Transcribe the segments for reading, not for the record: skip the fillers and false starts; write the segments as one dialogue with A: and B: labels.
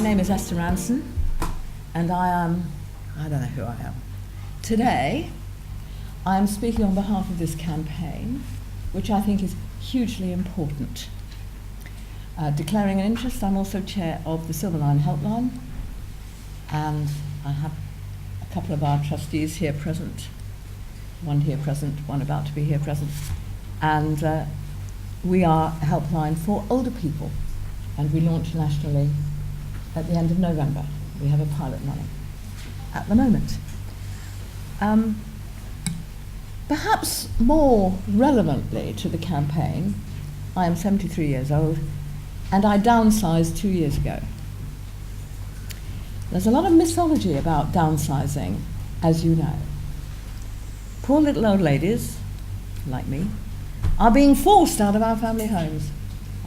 A: name is Esther Ranson, and I don't know who I am. Today, I am speaking on behalf of this campaign, which I think is hugely important. Declaring an interest, I'm also chair of the Silverline Helpline, and I have a couple of our trustees here present, one here present, one about to be here present, and we are a helpline for older people, and we launch nationally at the end of November. We have a pilot running at the moment. Perhaps more relevantly to the campaign, I am 73 years old, and I downsized 2 years ago. There's a lot of mythology about downsizing, as you know. Poor little old ladies, like me, are being forced out of our family homes.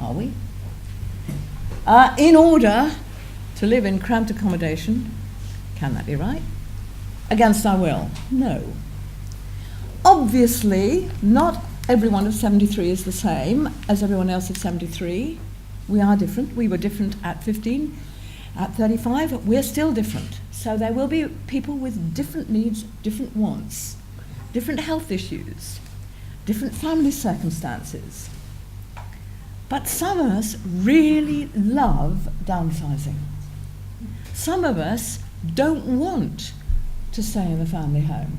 A: Are we? In order to live in cramped accommodation. Can that be right? Against our will? No. Obviously, not everyone of 73 is the same as everyone else at 73. We are different. We were different at 15. At 35, we're still different. So there will be people with different needs, different wants, different health issues, different family circumstances. But some of us really love downsizing. Some of us don't want to stay in the family home.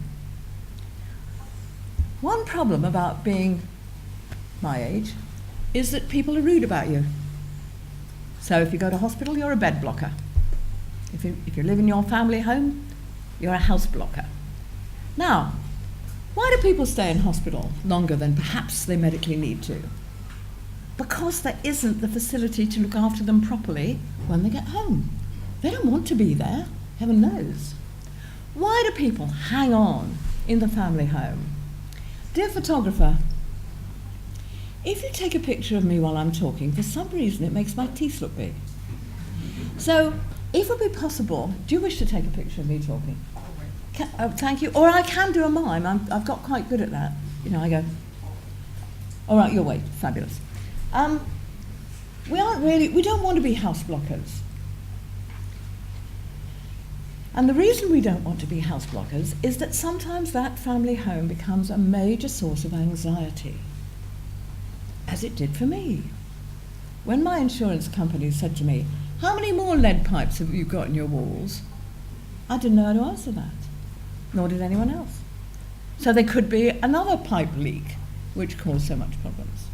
A: One problem about being my age is that people are rude about you. So if you go to hospital, you're a bed blocker. If you live in your family home, you're a house blocker. Now, why do people stay in hospital longer than perhaps they medically need to? Because there isn't the facility to look after them properly when they get home. They don't want to be there, heaven knows. Why do people hang on in the family home? Dear photographer, if you take a picture of me while I'm talking, for some reason it makes my teeth look big. So, if it would be possible, do you wish to take a picture of me talking? Thank you. Or I can do a mime. I've got quite good at that. You know, I go, all right, you'll wait. Fabulous. We don't want to be house blockers. And the reason we don't want to be house blockers is that sometimes that family home becomes a major source of anxiety, as it did for me. When my insurance company said to me, how many more lead pipes have you got in your walls? I didn't know how to answer that, nor did anyone else. So there could be another pipe leak, which caused so much problems.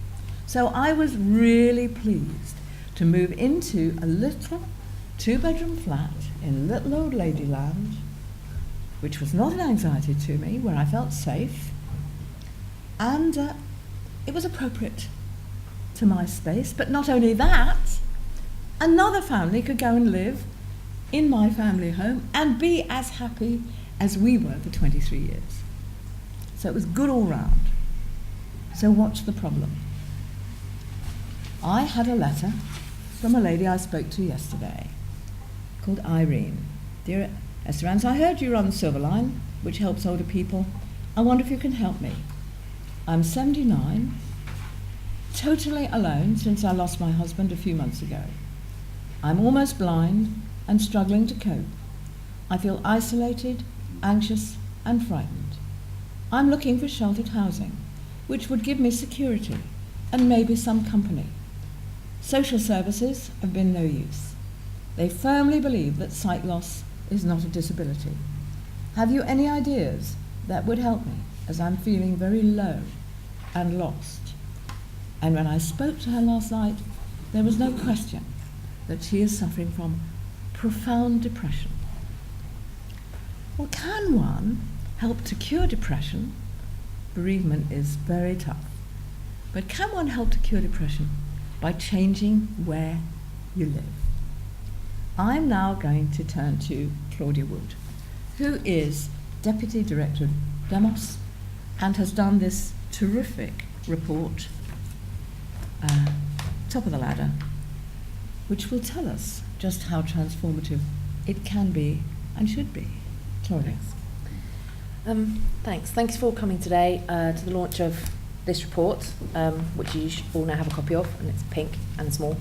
A: So I was really pleased to move into a little 2-bedroom flat in little old lady land, which was not an anxiety to me, where I felt safe, and it was appropriate to my space. But not only that, another family could go and live in my family home and be as happy as we were for 23 years. So it was good all round. So what's the problem? I had a letter from a lady I spoke to yesterday called Irene. Dear Esther Ranson, I heard you run Silverline, which helps older people. I wonder if you can help me. I'm 79, totally alone since I lost my husband a few months ago. I'm almost blind and struggling to cope. I feel isolated, anxious, and frightened. I'm looking for sheltered housing, which would give me security and maybe some company. Social services have been no use. They firmly believe that sight loss is not a disability. Have you any ideas that would help me, as I'm feeling very low and lost? And when I spoke to her last night, there was no question that she is suffering from profound depression. Well, can one help to cure depression? Bereavement is very tough. But can one help to cure depression by changing where you live? I'm now going to turn to Claudia Wood, who is Deputy Director of Demos and has done this terrific report, Top of the Ladder, which will tell us just how transformative it can be and should be. Claudia.
B: Thanks. Thanks for coming today to the launch of this report, which you all now have a copy of, and it's pink and small.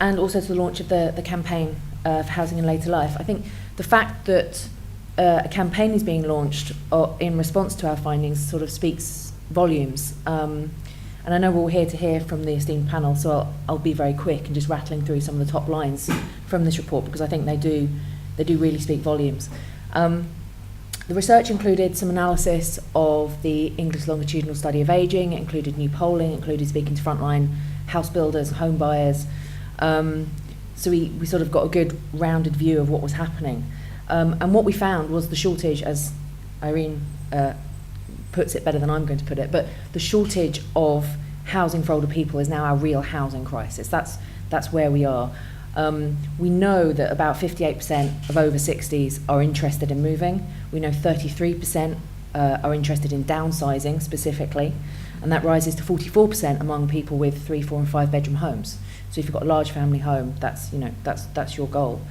B: and also to the launch of the campaign for housing in later life. I think the fact that a campaign is being launched in response to our findings sort of speaks volumes. And I know we're all here to hear from the esteemed panel, so I'll be very quick and just rattling through some of the top lines from this report, because I think they do really speak volumes. The research included some analysis of the English longitudinal study of ageing. It included new polling, it included speaking to frontline house builders, home buyers. So we sort of got a good rounded view of what was happening. And what we found was the shortage, as Irene puts it better than I'm going to put it, but the shortage of housing for older people is now our real housing crisis. That's where we are. We know that about 58% of over 60s are interested in moving. We know 33% are interested in downsizing specifically, and that rises to 44% among people with 3, 4 and 5 bedroom homes. So if you've got a large family home, that's your goal.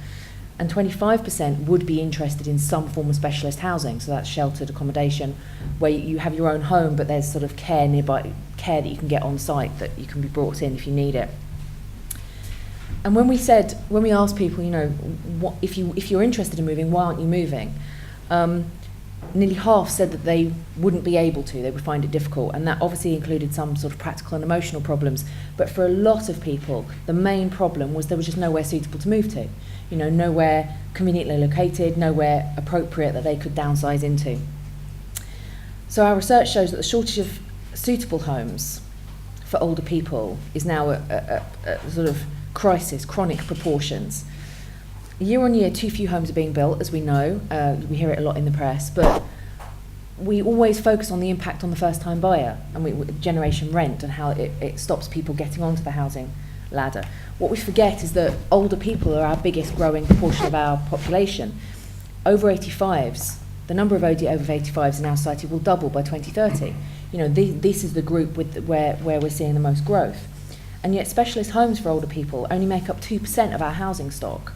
B: And 25% would be interested in some form of specialist housing, so that's sheltered accommodation, where you have your own home, but there's sort of care nearby, care that you can get on site, that you can be brought in if you need it. And when we asked people, what, if you're interested in moving, why aren't you moving? Nearly half said that they wouldn't be able to, they would find it difficult, and that obviously included some sort of practical and emotional problems. But for a lot of people, the main problem was there was just nowhere suitable to move to. Nowhere conveniently located, nowhere appropriate that they could downsize into. So our research shows that the shortage of suitable homes for older people is now a sort of crisis, chronic proportions. Year on year, too few homes are being built, as we know. We hear it a lot in the press, but we always focus on the impact on the first-time buyer and generation rent and how it stops people getting onto the housing ladder. What we forget is that older people are our biggest growing proportion of our population. Over 85s, the number of over 85s in our society will double by 2030. This is the group where we're seeing the most growth. And yet specialist homes for older people only make up 2% of our housing stock.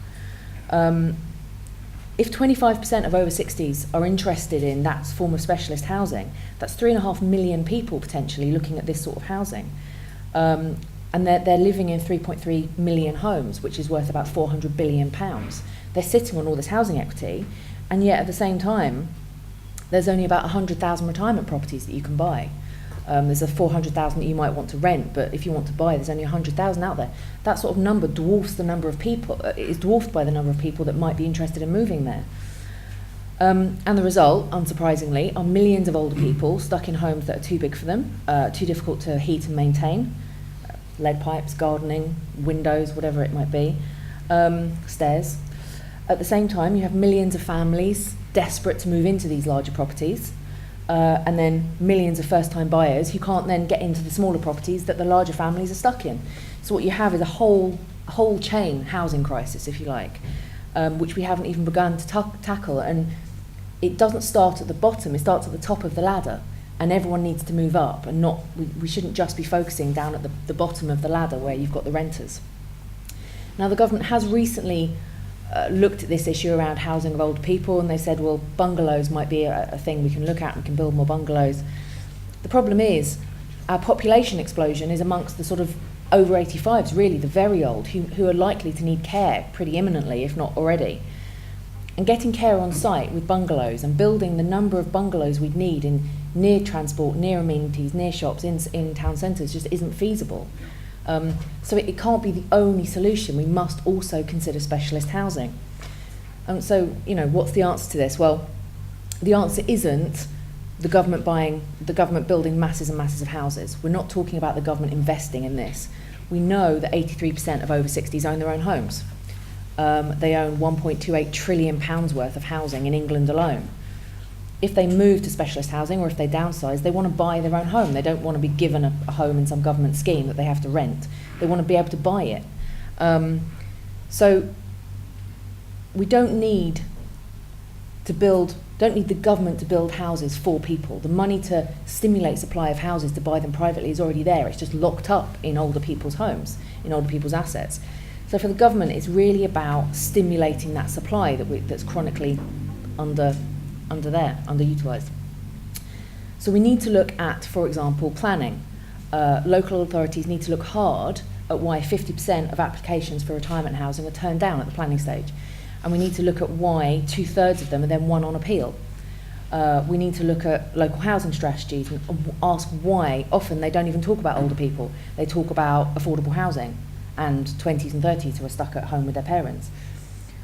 B: If 25% of over 60s are interested in that form of specialist housing, that's 3.5 million people potentially looking at this sort of housing. And they're living in 3.3 million homes, which is worth about £400 billion. They're sitting on all this housing equity, and yet at the same time, there's only about 100,000 retirement properties that you can buy. There's a 400,000 that you might want to rent, but if you want to buy, there's only 100,000 out there. That sort of number dwarfs the number of people, is dwarfed by the number of people that might be interested in moving there. And the result, unsurprisingly, are millions of older people stuck in homes that are too big for them, too difficult to heat and maintain, lead pipes, gardening, windows, whatever it might be, stairs. At the same time, you have millions of families desperate to move into these larger properties, and then millions of first-time buyers who can't then get into the smaller properties that the larger families are stuck in. So what you have is a whole chain housing crisis, if you like, which we haven't even begun to tackle. And it doesn't start at the bottom, it starts at the top of the ladder, and everyone needs to move up, and we shouldn't just be focusing down at the bottom of the ladder where you've got the renters. Now, the government has recently looked at this issue around housing of older people, and they said, well, bungalows might be a thing we can look at, we can build more bungalows. The problem is our population explosion is amongst the sort of over 85s, really the very old, who are likely to need care pretty imminently, if not already. And getting care on site with bungalows and building the number of bungalows we'd need in near transport, near amenities, near shops, in town centres just isn't feasible. So it can't be the only solution. We must also consider specialist housing. So, what's the answer to this? Well, the answer isn't the government building masses and masses of houses. We're not talking about the government investing in this. We know that 83% of over 60s own their own homes. They own £1.28 trillion worth of housing in England alone. If they move to specialist housing or if they downsize, they want to buy their own home. They don't want to be given a home in some government scheme that they have to rent. They want to be able to buy it. So we don't need the government to build houses for people. The money to stimulate supply of houses to buy them privately is already there. It's just locked up in older people's homes, in older people's assets. So for the government, it's really about stimulating that supply that's chronically underutilised. So we need to look at, for example, planning. Local authorities need to look hard at why 50% of applications for retirement housing are turned down at the planning stage. And we need to look at why 2/3 of them are then won on appeal. We need to look at local housing strategies and ask why. Often they don't even talk about older people. They talk about affordable housing and 20s and 30s who are stuck at home with their parents.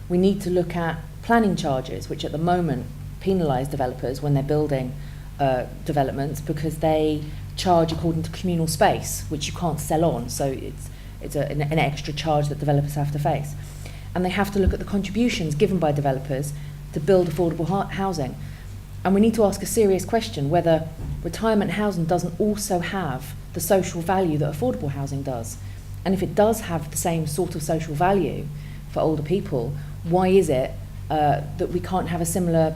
B: We need to look at planning charges, which at the moment penalise developers when they're building developments because they charge according to communal space, which you can't sell on, so it's an extra charge that developers have to face. And they have to look at the contributions given by developers to build affordable housing. And we need to ask a serious question whether retirement housing doesn't also have the social value that affordable housing does. And if it does have the same sort of social value for older people, why is it that we can't have a similar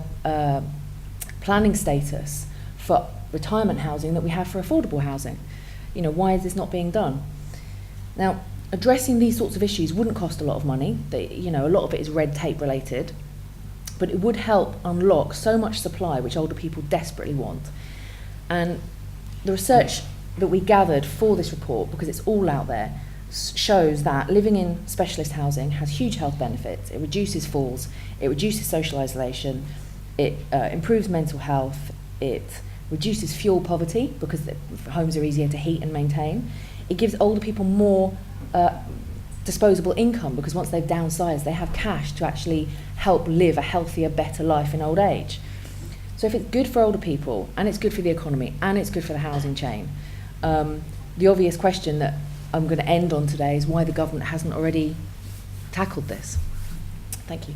B: planning status for retirement housing that we have for affordable housing? You know, why is this not being done? Now, addressing these sorts of issues wouldn't cost a lot of money. A lot of it is red tape related, but it would help unlock so much supply which older people desperately want. And the research that we gathered for this report, because it's all out there, shows that living in specialist housing has huge health benefits. It reduces falls, it reduces social isolation, it improves mental health, it reduces fuel poverty because the homes are easier to heat and maintain. It gives older people more disposable income because once they've downsized, they have cash to actually help live a healthier, better life in old age. So if it's good for older people, and it's good for the economy, and it's good for the housing chain, the obvious question that I'm going to end on today is why the government hasn't already tackled this. Thank you.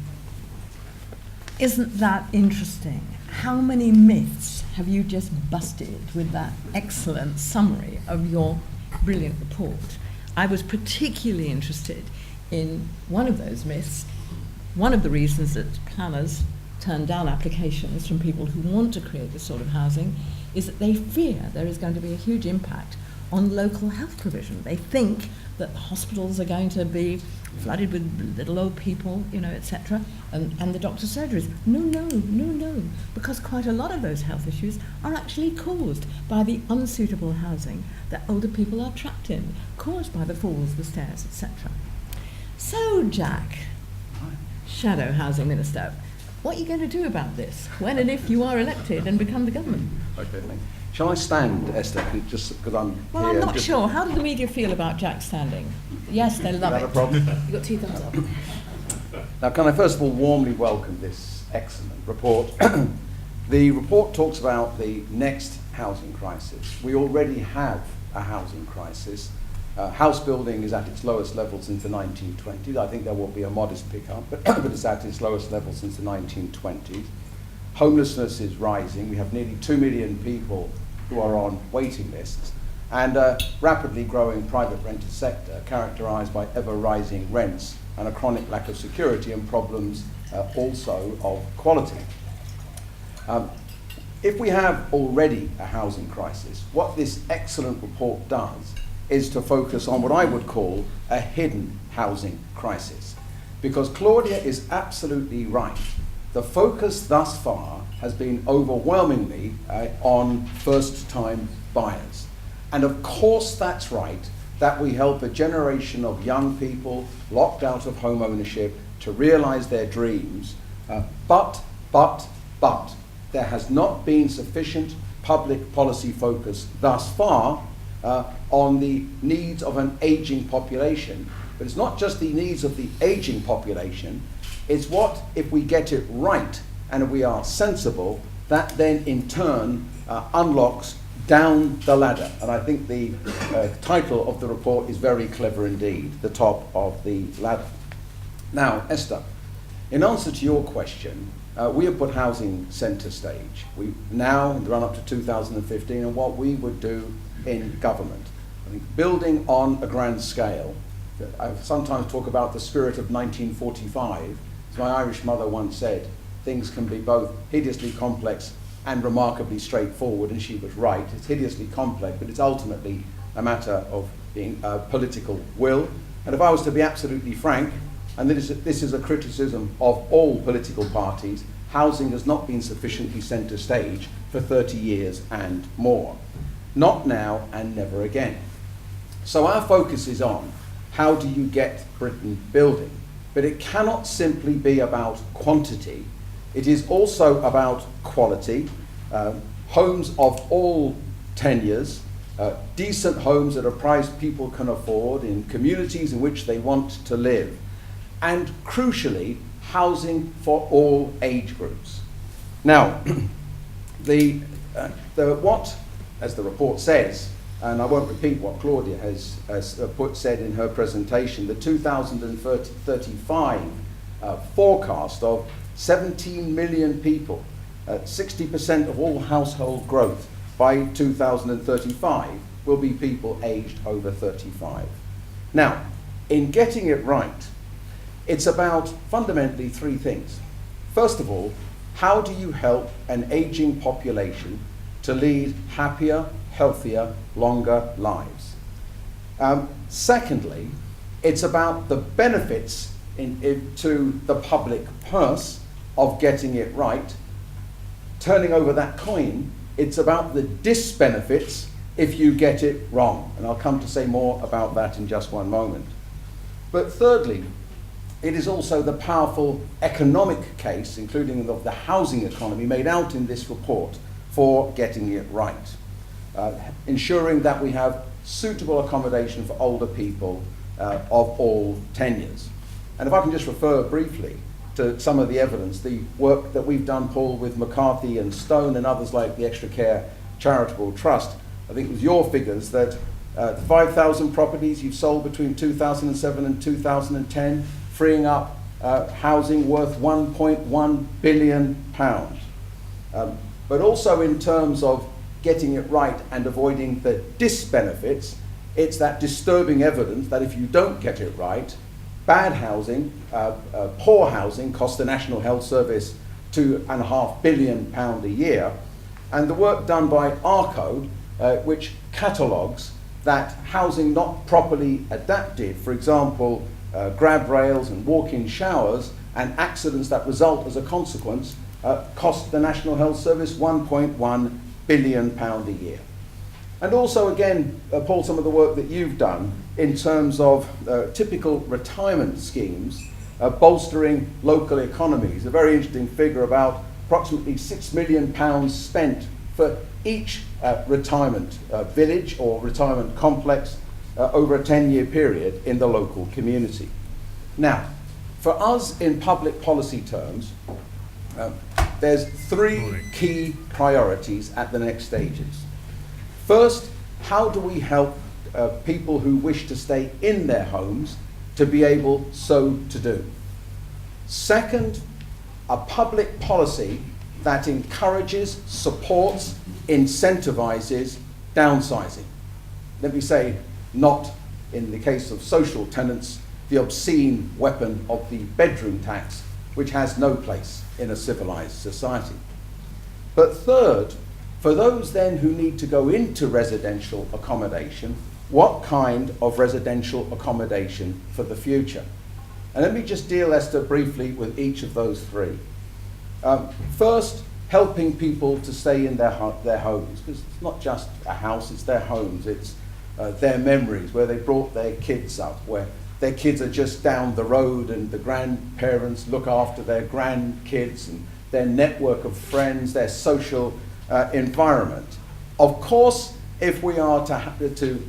A: Isn't that interesting? How many myths have you just busted with that excellent summary of your brilliant report? I was particularly interested in one of those myths. One of the reasons that planners turn down applications from people who want to create this sort of housing is that they fear there is going to be a huge impact on local health provision. They think that the hospitals are going to be flooded with little old people, etc., and the doctor's surgeries. No, because quite a lot of those health issues are actually caused by the unsuitable housing that older people are trapped in, caused by the falls, the stairs, etc. So, Jack, Shadow Housing Minister, what are you going to do about this when and if you are elected and become the government?
C: Okay, thank you. Shall I stand, Esther, just because I'm
A: Well,
C: here?
A: I'm not sure. How do the media feel about Jack standing? Yes, they love
C: Is that a
A: it.
C: problem?
B: You've got 2 thumbs up.
C: Now, can I first of all warmly welcome this excellent report? The report talks about the next housing crisis. We already have a housing crisis. House building is at its lowest level since the 1920s. I think there will be a modest pickup, but it's at its lowest level since the 1920s. Homelessness is rising. We have nearly 2 million people who are on waiting lists, and a rapidly growing private rented sector characterised by ever-rising rents and a chronic lack of security and problems also of quality. If we have already a housing crisis, what this excellent report does is to focus on what I would call a hidden housing crisis. Because Claudia is absolutely right. The focus thus far has been overwhelmingly on first-time buyers. And of course that's right, that we help a generation of young people locked out of home ownership to realise their dreams. But there has not been sufficient public policy focus thus far on the needs of an ageing population. But it's not just the needs of the ageing population, it's what, if we get it right and if we are sensible, that then in turn unlocks down the ladder. And I think the title of the report is very clever indeed, the top of the ladder. Now, Esther, in answer to your question, we have put housing centre stage. We now, in the run up to 2015, and what we would do in government. I think building on a grand scale, I sometimes talk about the spirit of 1945. As my Irish mother once said, things can be both hideously complex and remarkably straightforward, and she was right. It's hideously complex, but it's ultimately a matter of being political will. And if I was to be absolutely frank, and this is a criticism of all political parties, housing has not been sufficiently centre stage for 30 years and more. Not now and never again. So our focus is on how do you get Britain building? But it cannot simply be about quantity. It is also about quality, homes of all tenures, decent homes at a price people can afford in communities in which they want to live, and crucially, housing for all age groups. Now, what, as the report says, and I won't repeat what Claudia has said in her presentation, the 2035 forecast of 17 million people, 60% of all household growth by 2035 will be people aged over 35. Now, in getting it right, it's about fundamentally three things. First of all, how do you help an aging population to lead happier, healthier, longer lives? Secondly, it's about the benefits to the public purse of getting it right. Turning over that coin, it's about the disbenefits if you get it wrong. And I'll come to say more about that in just one moment. But thirdly, it is also the powerful economic case, including the housing economy, made out in this report for getting it right. Ensuring that we have suitable accommodation for older people of all tenures. And if I can just refer briefly to some of the evidence, the work that we've done, Paul, with McCarthy and Stone and others like the Extra Care Charitable Trust. I think it was your figures that the 5,000 properties you've sold between 2007 and 2010, freeing up housing worth £1.1 billion. But also in terms of getting it right and avoiding the disbenefits, it's that disturbing evidence that if you don't get it right, bad housing, poor housing costs the National Health Service £2.5 billion a year. And the work done by ARCO, which catalogues that housing not properly adapted, for example, grab rails and walk-in showers, and accidents that result as a consequence, cost the National Health Service £1.1 billion a year. And also, again, Paul, some of the work that you've done in terms of typical retirement schemes, bolstering local economies. A very interesting figure about approximately £6 million spent for each retirement village or retirement complex over a 10-year period in the local community. Now, for us in public policy terms, there's three key priorities at the next stages. First, how do we help people who wish to stay in their homes to be able so to do? Second, a public policy that encourages, supports, incentivizes downsizing. Let me say, not in the case of social tenants, the obscene weapon of the bedroom tax, which has no place in a civilized society. But third, for those then who need to go into residential accommodation, what kind of residential accommodation for the future? And let me just deal, Esther, briefly with each of those three. First, helping people to stay in their homes, because it's not just a house, it's their homes, it's their memories, where they brought their kids up, where their kids are just down the road and the grandparents look after their grandkids and their network of friends, their social environment. Of course, if we are to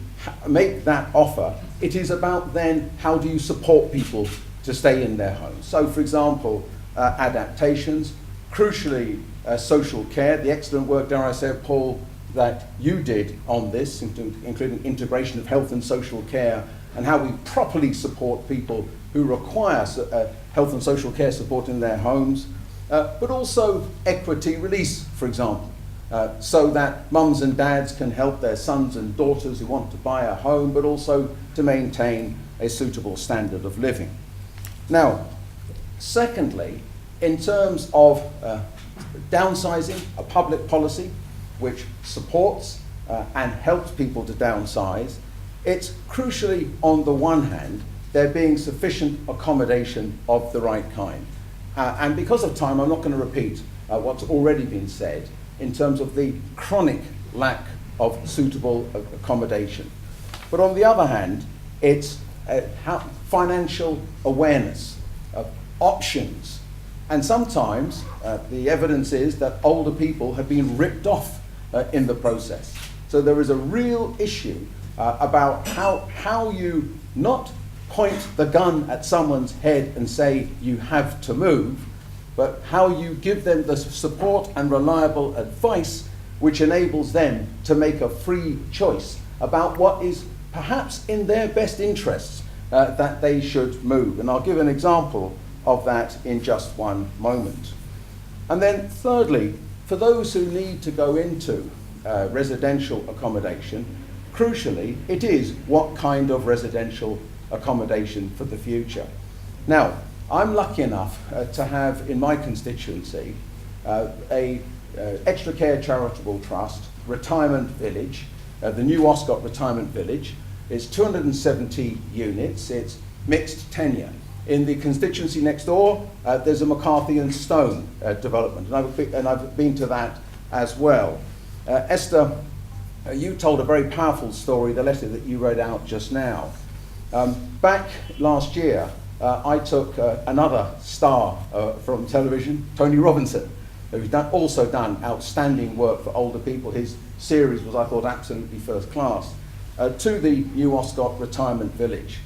C: make that offer, it is about then how do you support people to stay in their homes. So, for example, adaptations, crucially social care, the excellent work, dare I say, Paul, that you did on this, including integration of health and social care, and how we properly support people who require health and social care support in their homes, but also equity release, for example, so that mums and dads can help their sons and daughters who want to buy a home, but also to maintain a suitable standard of living. Now, secondly, in terms of downsizing, a public policy which supports and helps people to downsize, it's crucially, on the one hand, there being sufficient accommodation of the right kind. And because of time, I'm not going to repeat what's already been said in terms of the chronic lack of suitable accommodation. But on the other hand, it's financial awareness, options. And sometimes the evidence is that older people have been ripped off in the process. So there is a real issue about how you not point the gun at someone's head and say you have to move, but how you give them the support and reliable advice which enables them to make a free choice about what is perhaps in their best interests that they should move. And I'll give an example of that in just one moment. And then thirdly, for those who need to go into residential accommodation, crucially, it is what kind of residential accommodation for the future. Now, I'm lucky enough to have in my constituency a Extra Care Charitable Trust retirement village, the New Oscott Retirement Village. It's 270 units, it's mixed tenure. In the constituency next door, there's a McCarthy and Stone development, and I've been to that as well. Esther, you told a very powerful story, the letter that you read out just now. Back last year, I took another star from television, Tony Robinson, who's also done outstanding work for older people. His series was, I thought, absolutely first class, to the New Oscott Retirement Village.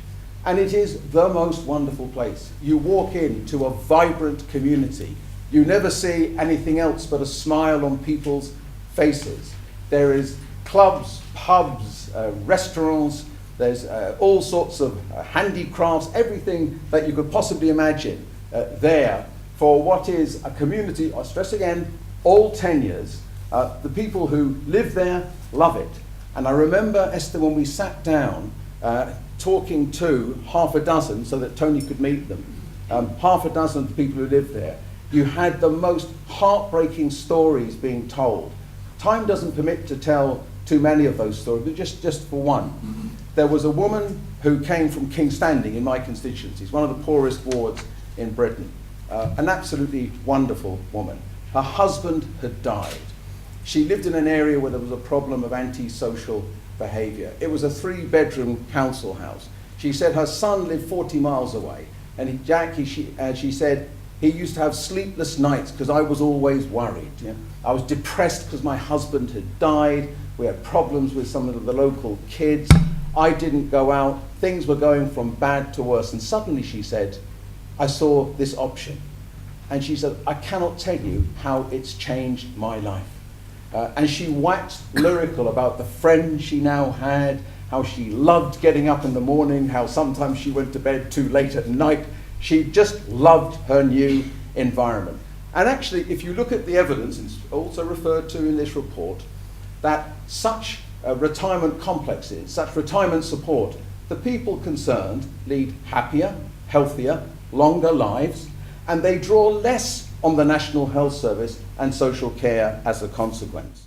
C: And it is the most wonderful place. You walk into a vibrant community. You never see anything else but a smile on people's faces. There is clubs, pubs, restaurants, there's all sorts of handicrafts, everything that you could possibly imagine there for what is a community, I stress again, all tenures. The people who live there love it. And I remember, Esther, when we sat down talking to half a dozen so that Tony could meet them, half a dozen of the people who lived there, you had the most heartbreaking stories being told. Time doesn't permit to tell too many of those stories, but just for one. There was a woman who came from King's Standing in my constituency. It's one of the poorest wards in Britain. An absolutely wonderful woman. Her husband had died. She lived in an area where there was a problem of antisocial behaviour. It was a 3-bedroom council house. She said her son lived 40 miles away. And she said, he used to have sleepless nights because I was always worried. Yeah? I was depressed because my husband had died. We had problems with some of the local kids. I didn't go out. Things were going from bad to worse. And suddenly, she said, I saw this option. And she said, I cannot tell you how it's changed my life. And she waxed lyrical about the friends she now had, how she loved getting up in the morning, how sometimes she went to bed too late at night. She just loved her new environment. And actually, if you look at the evidence, it's also referred to in this report, that such retirement complexes, such retirement support, the people concerned lead happier, healthier, longer lives, and they draw less on the National Health Service and social care as a consequence.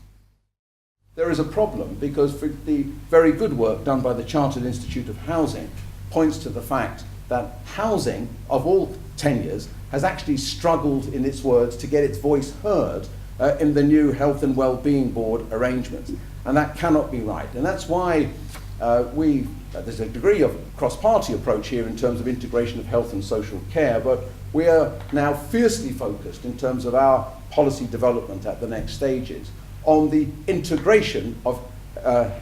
C: There is a problem because the very good work done by the Chartered Institute of Housing points to the fact that housing of all tenures has actually struggled, in its words, to get its voice heard in the new Health and Wellbeing Board arrangements. And that cannot be right. And that's why there's a degree of cross-party approach here in terms of integration of health and social care, but we are now fiercely focused in terms of our policy development at the next stages on the integration of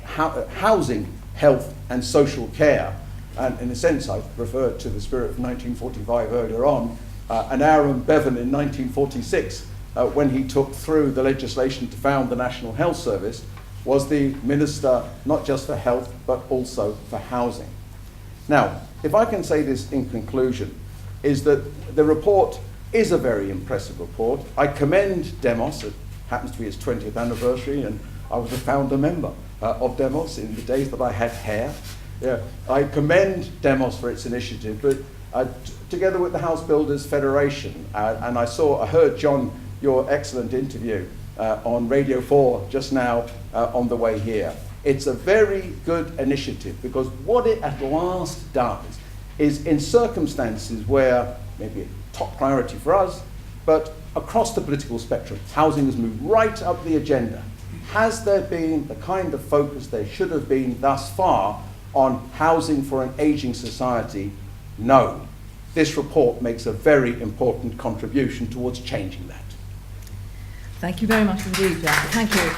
C: housing, health and social care. And in a sense, I've referred to the spirit of 1945 earlier on, and Aaron Bevan in 1946, when he took through the legislation to found the National Health Service, was the Minister not just for health, but also for housing. Now, if I can say this in conclusion, is that the report is a very impressive report. I commend Demos. It happens to be its 20th anniversary, and I was a founder member of Demos in the days that I had hair. Yeah, I commend Demos for its initiative, but together with the House Builders Federation, and I heard, John, your excellent interview on Radio 4 just now on the way here. It's a very good initiative because what it at last does is, in circumstances where maybe a top priority for us, but across the political spectrum, housing has moved right up the agenda. Has there been the kind of focus there should have been thus far on housing for an ageing society? No. This report makes a very important contribution towards changing that.
A: Thank you very much indeed, Jack. Thank you.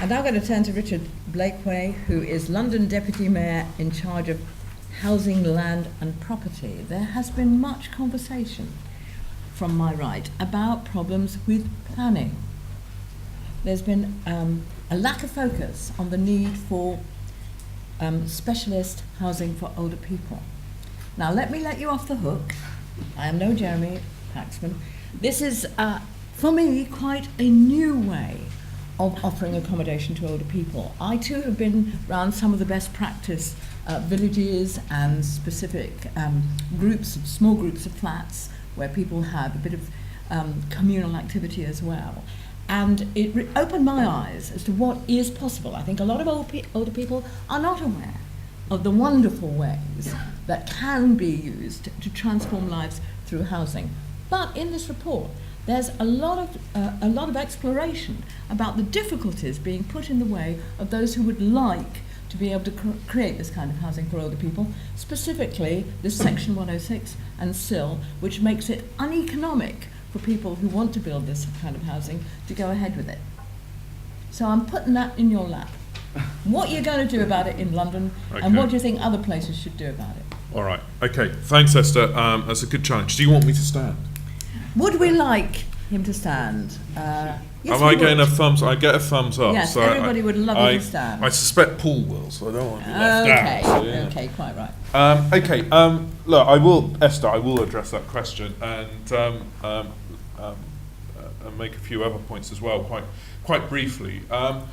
A: And now I'm going to turn to Richard Blakeway, who is London Deputy Mayor in charge of housing, land and property. There has been much conversation from my right about problems with planning. There's been a lack of focus on the need for specialist housing for older people. Now let me let you off the hook. I am no Jeremy Paxman. This is, for me, quite a new way of offering accommodation to older people. I too have been around some of the best practice villages and specific groups, small groups of flats where people have a bit of communal activity as well. And it opened my eyes as to what is possible. I think a lot of older people are not aware of the wonderful ways that can be used to transform lives through housing. But in this report, there's a lot of exploration about the difficulties being put in the way of those who would like to be able to create this kind of housing for older people, specifically this Section 106 and SIL, which makes it uneconomic for people who want to build this kind of housing to go ahead with it. So I'm putting that in your lap. What you're going to do about it in London, and what do you think other places should do about it?
D: All right. Okay. Thanks, Esther. That's a good challenge. Do you want me to stand?
A: Would we like him to stand? Yes,
D: Am I getting a thumbs? I get a thumbs up.
A: Yes,
D: so
A: everybody would love you to stand.
D: I suspect Paul will, so I don't want to be left
A: Okay,
D: out. So, yeah.
A: okay, quite right.
D: Okay. Look, I will, Esther. I will address that question and make a few other points as well, quite briefly. But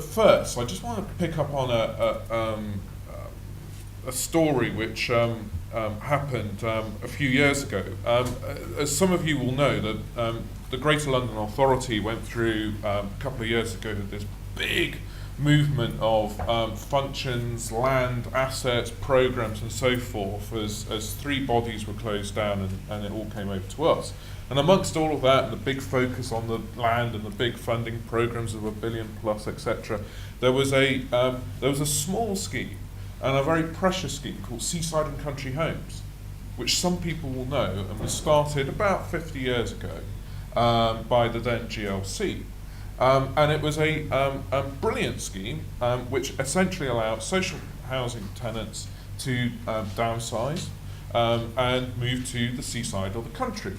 D: first, I just want to pick up on a story which happened a few years ago. As some of you will know, that the Greater London Authority went through a couple of years ago this big movement of functions, land, assets, programs and so forth as three bodies were closed down and it all came over to us. And amongst all of that and the big focus on the land and the big funding programs of $1 billion plus, etc., there was a small scheme and a very precious scheme called Seaside and Country Homes, which some people will know and was started about 50 years ago by the then GLC. And it was a brilliant scheme which essentially allowed social housing tenants to downsize and move to the seaside or the country.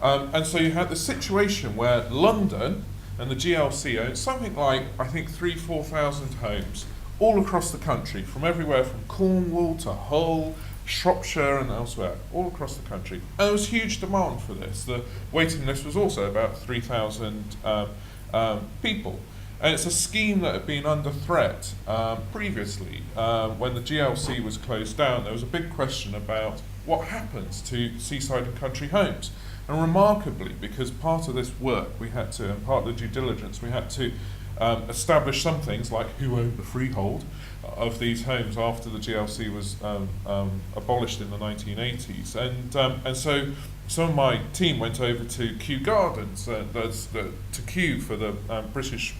D: And so you had the situation where London and the GLC owned something like, I think, 4,000 homes all across the country, from everywhere from Cornwall to Hull, Shropshire and elsewhere, all across the country. And there was huge demand for this. The waiting list was also about 3,000 people. And it's a scheme that had been under threat previously. When the GLC was closed down, there was a big question about what happens to seaside and country homes. And remarkably, because part of this work we had to, and part of the due diligence, we had to establish some things like who owned the freehold of these homes after the GLC was abolished in the 1980s. And so some of my team went over to Kew Gardens, to Kew for the British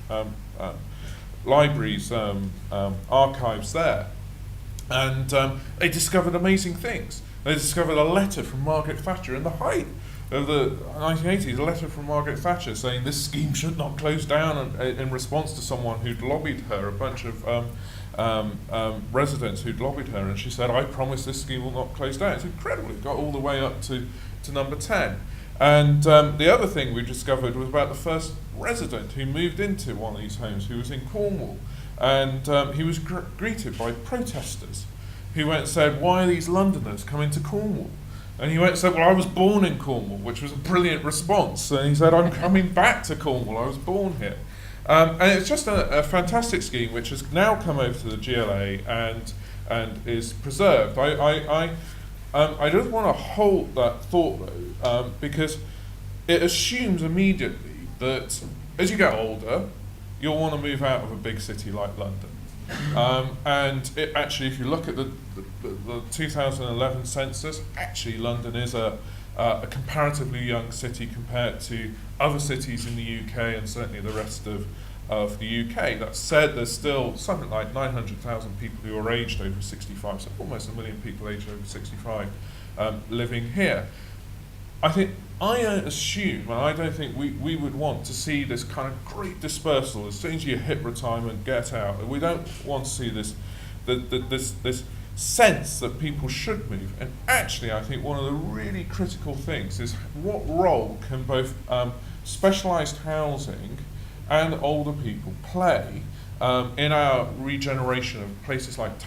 D: Library's archives there. And they discovered amazing things. They discovered a letter from Margaret Thatcher in the height of the 1980s, a letter from Margaret Thatcher saying this scheme should not close down in response to someone who'd lobbied her, a bunch of residents who'd lobbied her, and she said, I promise this scheme will not close down. It's incredible. It got all the way up to number 10. And the other thing we discovered was about the first resident who moved into one of these homes, who was in Cornwall. And he was greeted by protesters who went and said, why are these Londoners coming to Cornwall? And he went and said, well, I was born in Cornwall, which was a brilliant response. And he said, I'm coming back to Cornwall, I was born here. And it's just a fantastic scheme which has now come over to the GLA and is preserved. I don't want to hold that thought though, because it assumes immediately that as you get older, you'll want to move out of a big city like London. And actually, if you look at the 2011 census, actually London is a a comparatively young city compared to other cities in the UK and certainly the rest of the UK. That said, there's still something like 900,000 people who are aged over 65, so almost 1 million people aged over 65 living here. I don't assume, and I don't think we would want to see this kind of great dispersal as soon as you hit retirement, get out. We don't want to see this sense that people should move. And actually, I think one of the really critical things is what role can both specialised housing and older people play in our regeneration of places like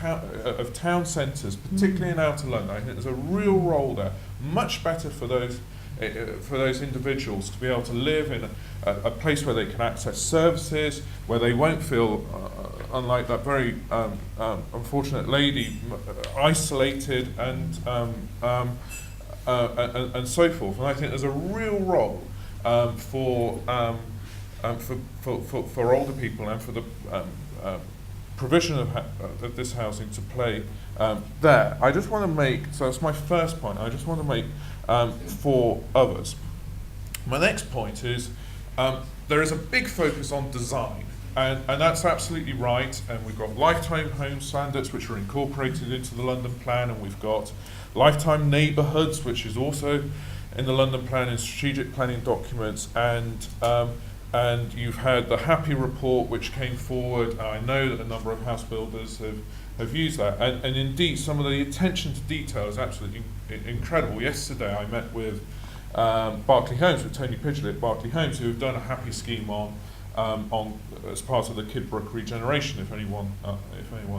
D: town centres, particularly in outer London. I think there's a real role there, much better for those individuals to be able to live in a place where they can access services, where they won't feel, unlike that very unfortunate lady, isolated and so forth. And I think there's a real role for older people and for the provision of this housing to play there. I just want to make, so that's my first point, I just want to make for others. My next point is there is a big focus on design, and that's absolutely right, and we've got lifetime home standards which are incorporated into the London Plan, and we've got lifetime neighbourhoods which is also in the London Plan and strategic planning documents, and you've had the Happy report which came forward. I know that a number of house builders have used that, and indeed some of the attention to detail is absolutely incredible. Yesterday I met with Berkeley Homes, with Tony Pidgley at Berkeley Homes, who have done a Happy scheme on as part of the Kidbrooke regeneration, if anyone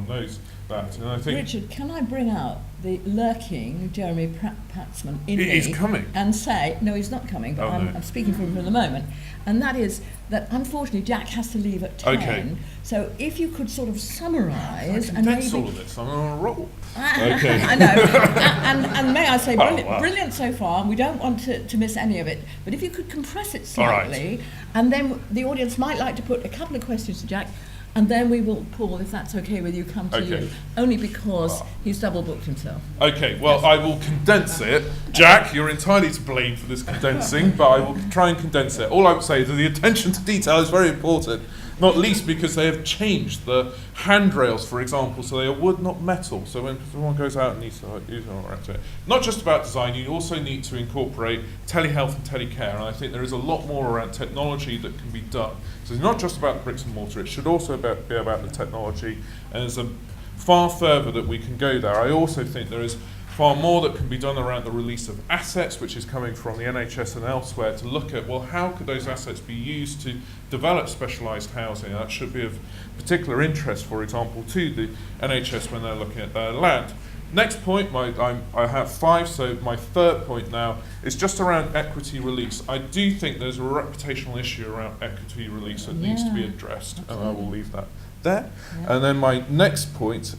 D: knows that. And I think
A: Richard, can I bring out the lurking Jeremy Paxman in
D: he's
A: me
D: coming
A: and say, no, he's not coming, but I'm speaking for him for the moment, and that is that unfortunately Jack has to leave at 10.
D: Okay.
A: So if you could sort of summarise and
D: condense
A: maybe
D: all of this. I'm on a roll. Okay.
A: I know, and may I say,
D: wow.
A: brilliant so far, and we don't want to miss any of it, but if you could compress it slightly,
D: right.
A: and then the audience might like to put a couple of questions to Jack, and then we will, Paul, if that's okay with you, come to
D: Okay.
A: you, only because he's double booked himself.
D: Okay, well, I will condense it. Jack, you're entirely to blame for this condensing, but I will try and condense it. All I would say is that the attention to detail is very important, not least because they have changed the handrails, for example, so they are wood, not metal. So when someone goes out and needs to use it around to it. Not just about design, you also need to incorporate telehealth and telecare, and I think there is a lot more around technology that can be done. So it's not just about the bricks and mortar, it should also be about the technology, and there's a far further that we can go there. I also think there is far more that can be done around the release of assets, which is coming from the NHS and elsewhere, to look at, well, how could those assets be used to develop specialised housing? That should be of particular interest, for example, to the NHS when they're looking at their land. Next point, I have 5, so my third point now is just around equity release. I do think there's a reputational issue around equity release that needs to be addressed, and I will leave that there. Yeah. And then my next point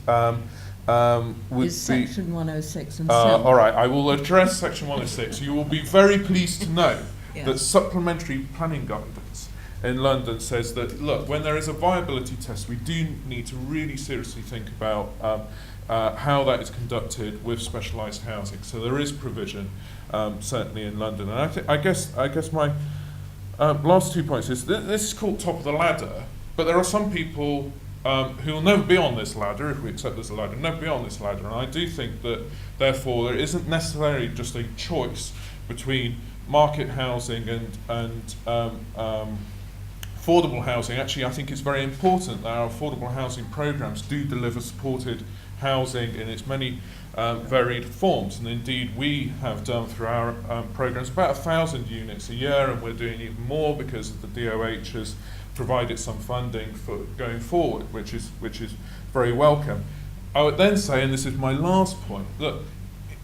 D: would
A: is section 106 and
D: all right, I will address section 106. You will be very pleased to know that supplementary planning guidance in London says that, look, when there is a viability test, we do need to really seriously think about how that is conducted with specialised housing. So there is provision, certainly in London. And I guess my last 2 points is this is called top of the ladder, but there are some people who will never be on this ladder, if we accept there's a ladder, never be on this ladder. And I do think that, therefore, there isn't necessarily just a choice between market housing and affordable housing. Actually, I think it's very important that our affordable housing programmes do deliver supported housing in its many varied forms. And indeed, we have done through our programmes about 1,000 units a year, and we're doing even more because the DOH has provided some funding for going forward, which is very welcome. I would then say, and this is my last point, look,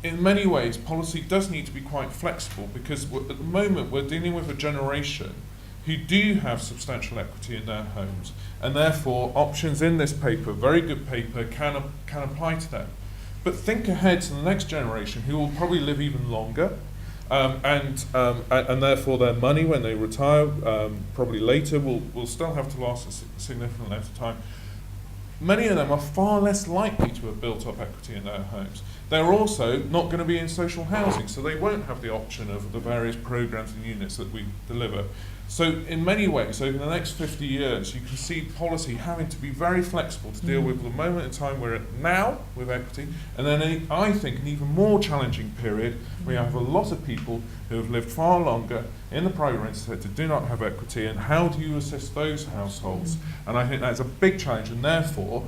D: in many ways policy does need to be quite flexible, because at the moment we're dealing with a generation who do have substantial equity in their homes, and therefore options in this paper, very good paper, can apply to them. But think ahead to the next generation who will probably live even longer, and therefore their money when they retire, probably later, will still have to last a significant length of time. many of them are far less likely to have built up equity in their homes. They're also not going to be in social housing, so they won't have the option of the various programs and units that we deliver. So in many ways, over the next 50 years, you can see policy having to be very flexible to deal with the moment in time we're at now with equity, and then I think an even more challenging period where you have a lot of people who have lived far longer in the private rented sector do not have equity, and how do you assist those households? And I think that's a big challenge, and therefore,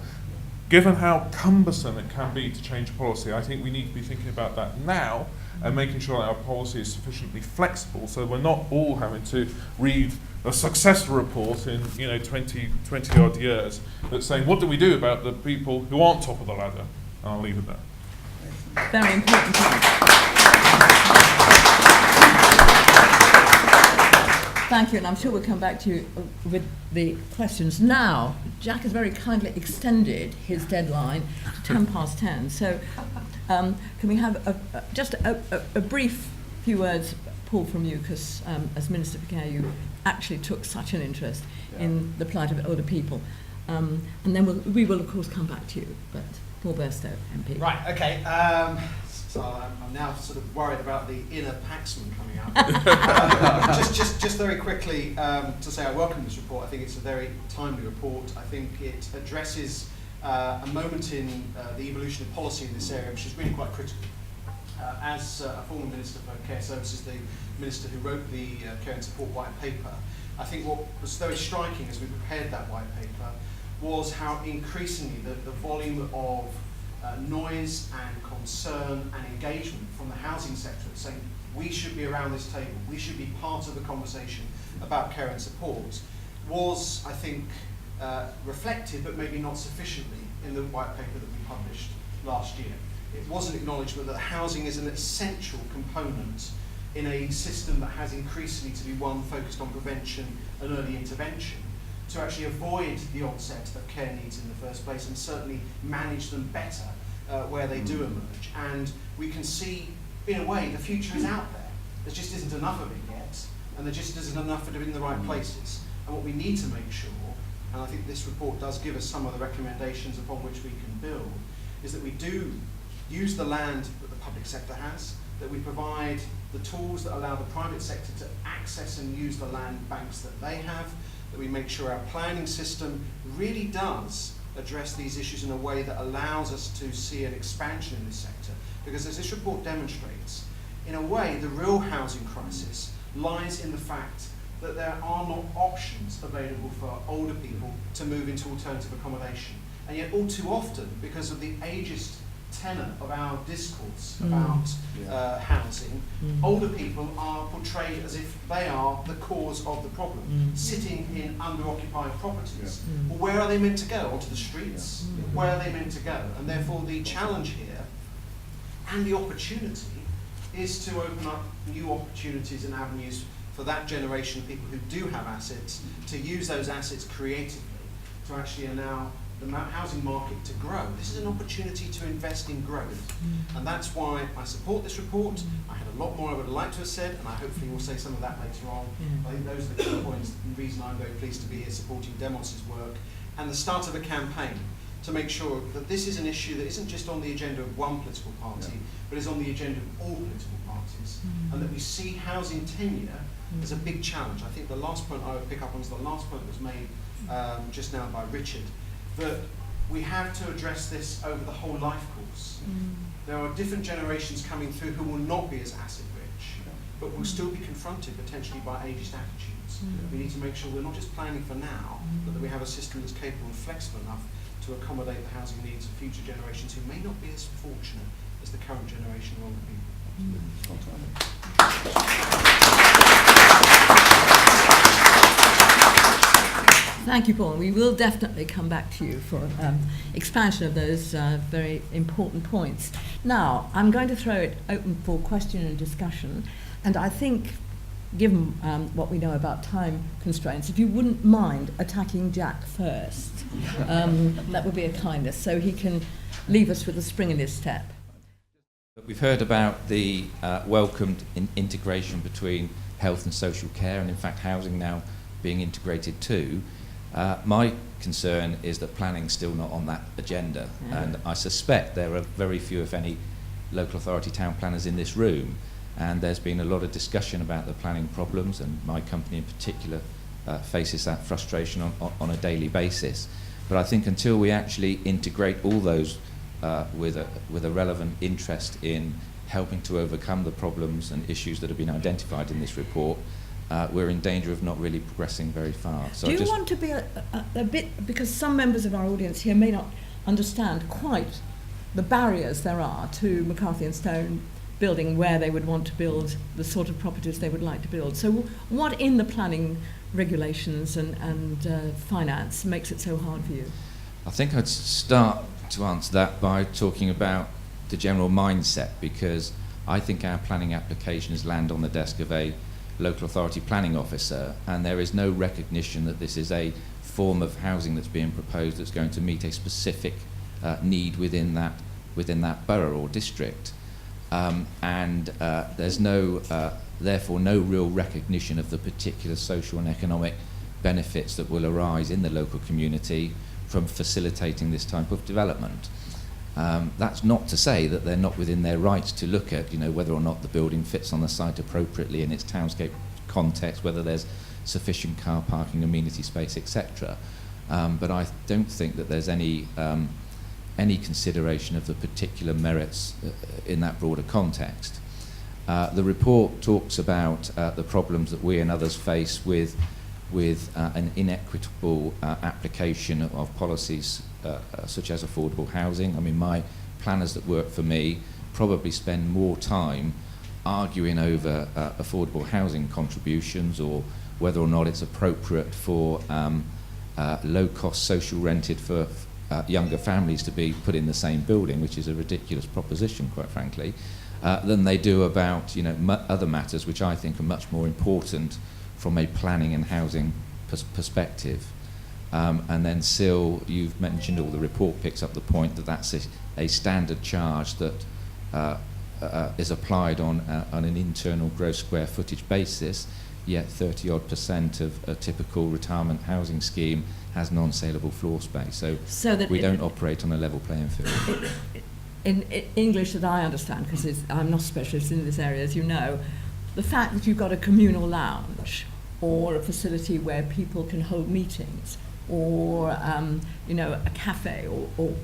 D: given how cumbersome it can be to change policy, I think we need to be thinking about that now and making sure that our policy is sufficiently flexible so we're not all having to read a successor report in 20 odd years that's saying, what do we do about the people who aren't top of the ladder? And I'll leave it there.
A: Very important point. Thank you, and I'm sure we'll come back to you with the questions. Now, Jack has very kindly extended his deadline to 10:10. So can we have just a brief few words, Paul, from you, because as Minister for Care, you actually took such an interest in the plight of older people. And then we will, of course, come back to you. But Paul Burstow, MP.
E: Right, okay. So I'm now sort of worried about the inner Paxman coming out. Just very quickly to say I welcome this report. I think it's a very timely report. I think it addresses a moment in the evolution of policy in this area, which is really quite critical. As a former Minister for Care Services, the Minister who wrote the Care and Support White Paper, I think what was very striking as we prepared that White Paper was how increasingly the volume of noise and concern and engagement from the housing sector saying we should be around this table, we should be part of the conversation about care and support was, I think, reflected but maybe not sufficiently in the white paper that we published last year. It was an acknowledgement that housing is an essential component in a system that has increasingly to be one focused on prevention and early intervention, to actually avoid the onset of care needs in the first place and certainly manage them better where they do emerge. And we can see, in a way, the future is out there. There just isn't enough of it yet, and there just isn't enough of it in the right places. And what we need to make sure, and I think this report does give us some of the recommendations upon which we can build, is that we do use the land that the public sector has, that we provide the tools that allow the private sector to access and use the land banks that they have, that we make sure our planning system really does address these issues in a way that allows us to see an expansion in this sector. Because as this report demonstrates, in a way, the real housing crisis lies in the fact that there are not options available for older people to move into alternative accommodation. And yet all too often, because of the ageist tenor of our discourse about housing, older people are portrayed as if they are the cause of the problem, sitting in under-occupied properties. Well, where are they meant to go? Onto the streets? Where are they meant to go? And therefore the challenge here, and the opportunity, is to open up new opportunities and avenues for that generation of people who do have assets, to use those assets creatively, to actually allow the housing market to grow. This is an opportunity to invest in growth. And that's why I support this report. I had a lot more I would like to have said, and I hopefully will say some of that later on. I think those are the key points, and the reason I'm very pleased to be here supporting Demos' work, and the start of a campaign to make sure that this is an issue that isn't just on the agenda of one political party, but is on the agenda of all political parties, and that we see housing tenure as a big challenge. I think the last point I would pick up on is the last point that was made just now by Richard, that we have to address this over the whole life course. There are different generations coming through who will not be as asset rich, but will still be confronted potentially by ageist attitudes. We need to make sure we're not just planning for now, but that we have a system that's capable and flexible enough to accommodate the housing needs of future generations who may not be as fortunate as the current generation of older people.
A: Thank you, Paul. We will definitely come back to you for expansion of those very important points. Now, I'm going to throw it open for question and discussion, and I think, given what we know about time constraints, if you wouldn't mind attacking Jack first, that would be a kindness, so he can leave us with a spring in his step.
F: We've heard about the welcomed integration between health and social care, and in fact housing now being integrated too. My concern is that planning's still not on that agenda, and I suspect there are very few, if any, local authority town planners in this room, and there's been a lot of discussion about the planning problems, and my company in particular faces that frustration on a daily basis. But I think until we actually integrate all those with a relevant interest in helping to overcome the problems and issues that have been identified in this report, we're in danger of not really progressing very far. So
A: Do you want to be a bit, because some members of our audience here may not understand quite the barriers there are to McCarthy and Stone building where they would want to build the sort of properties they would like to build. So what in the planning regulations and finance makes it so hard for you?
F: I think I'd start to answer that by talking about the general mindset, because I think our planning applications land on the desk of a local authority planning officer, and there is no recognition that this is a form of housing that's being proposed that's going to meet a specific need within that borough or district. And there's therefore no real recognition of the particular social and economic benefits that will arise in the local community from facilitating this type of development. That's not to say that they're not within their rights to look at, whether or not the building fits on the site appropriately in its townscape context, whether there's sufficient car parking, amenity space, etc. But I don't think that there's any consideration of the particular merits in that broader context. The report talks about the problems that we and others face with an inequitable application of policies such as affordable housing. I mean, my planners that work for me probably spend more time arguing over affordable housing contributions, or whether or not it's appropriate for low-cost social rented for younger families to be put in the same building, which is a ridiculous proposition, quite frankly, than they do about other matters which I think are much more important from a planning and housing perspective. And then still, you've mentioned, or the report picks up the point, that that's a standard charge that is applied on an internal gross square footage basis, yet 30-odd% of a typical retirement housing scheme has non-saleable floor space. So that we don't operate on a level playing field.
A: In English that I understand, because I'm not a specialist in this area, as you know, the fact that you've got a communal lounge or a facility where people can hold meetings, or a cafe, or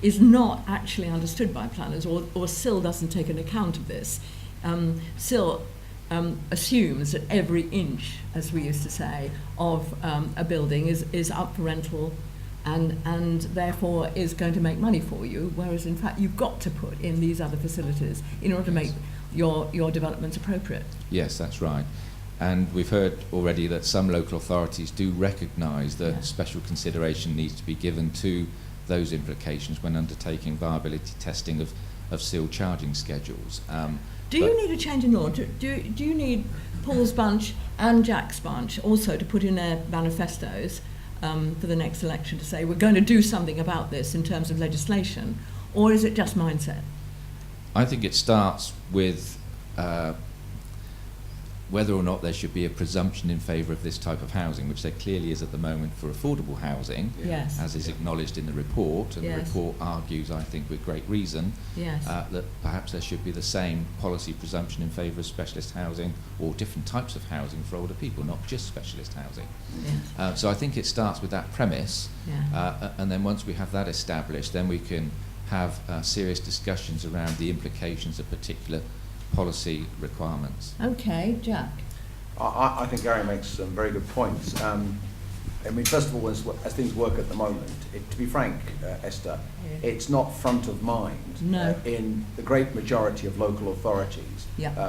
A: is not actually understood by planners, or SIL doesn't take an account of this. SIL assumes that every inch, as we used to say, of a building is up for rental, and therefore is going to make money for you, whereas in fact you've got to put in these other facilities in order to make your developments appropriate.
F: Yes, that's right. And we've heard already that some local authorities do recognise that special consideration needs to be given to those implications when undertaking viability testing of SIL charging schedules.
A: Do you need a change in law? Do you need Paul's bunch and Jack's bunch also to put in their manifestos for the next election to say we're going to do something about this in terms of legislation, or is it just mindset?
F: I think it starts with whether or not there should be a presumption in favour of this type of housing, which there clearly is at the moment for affordable housing,
A: yes,
F: as is acknowledged in the report, and
A: yes,
F: the report argues, I think with great reason,
A: yes,
F: that perhaps there should be the same policy presumption in favour of specialist housing or different types of housing for older people, not just specialist housing.
A: yes.
F: So I think it starts with that premise,
A: Yeah.
F: and then once we have that established, then we can have serious discussions around the implications of particular policy requirements.
A: Okay, Jack.
C: I think Gary makes some very good points. I mean, first of all, as things work at the moment, to be frank, Esther, it's not front of mind in the great majority of local authorities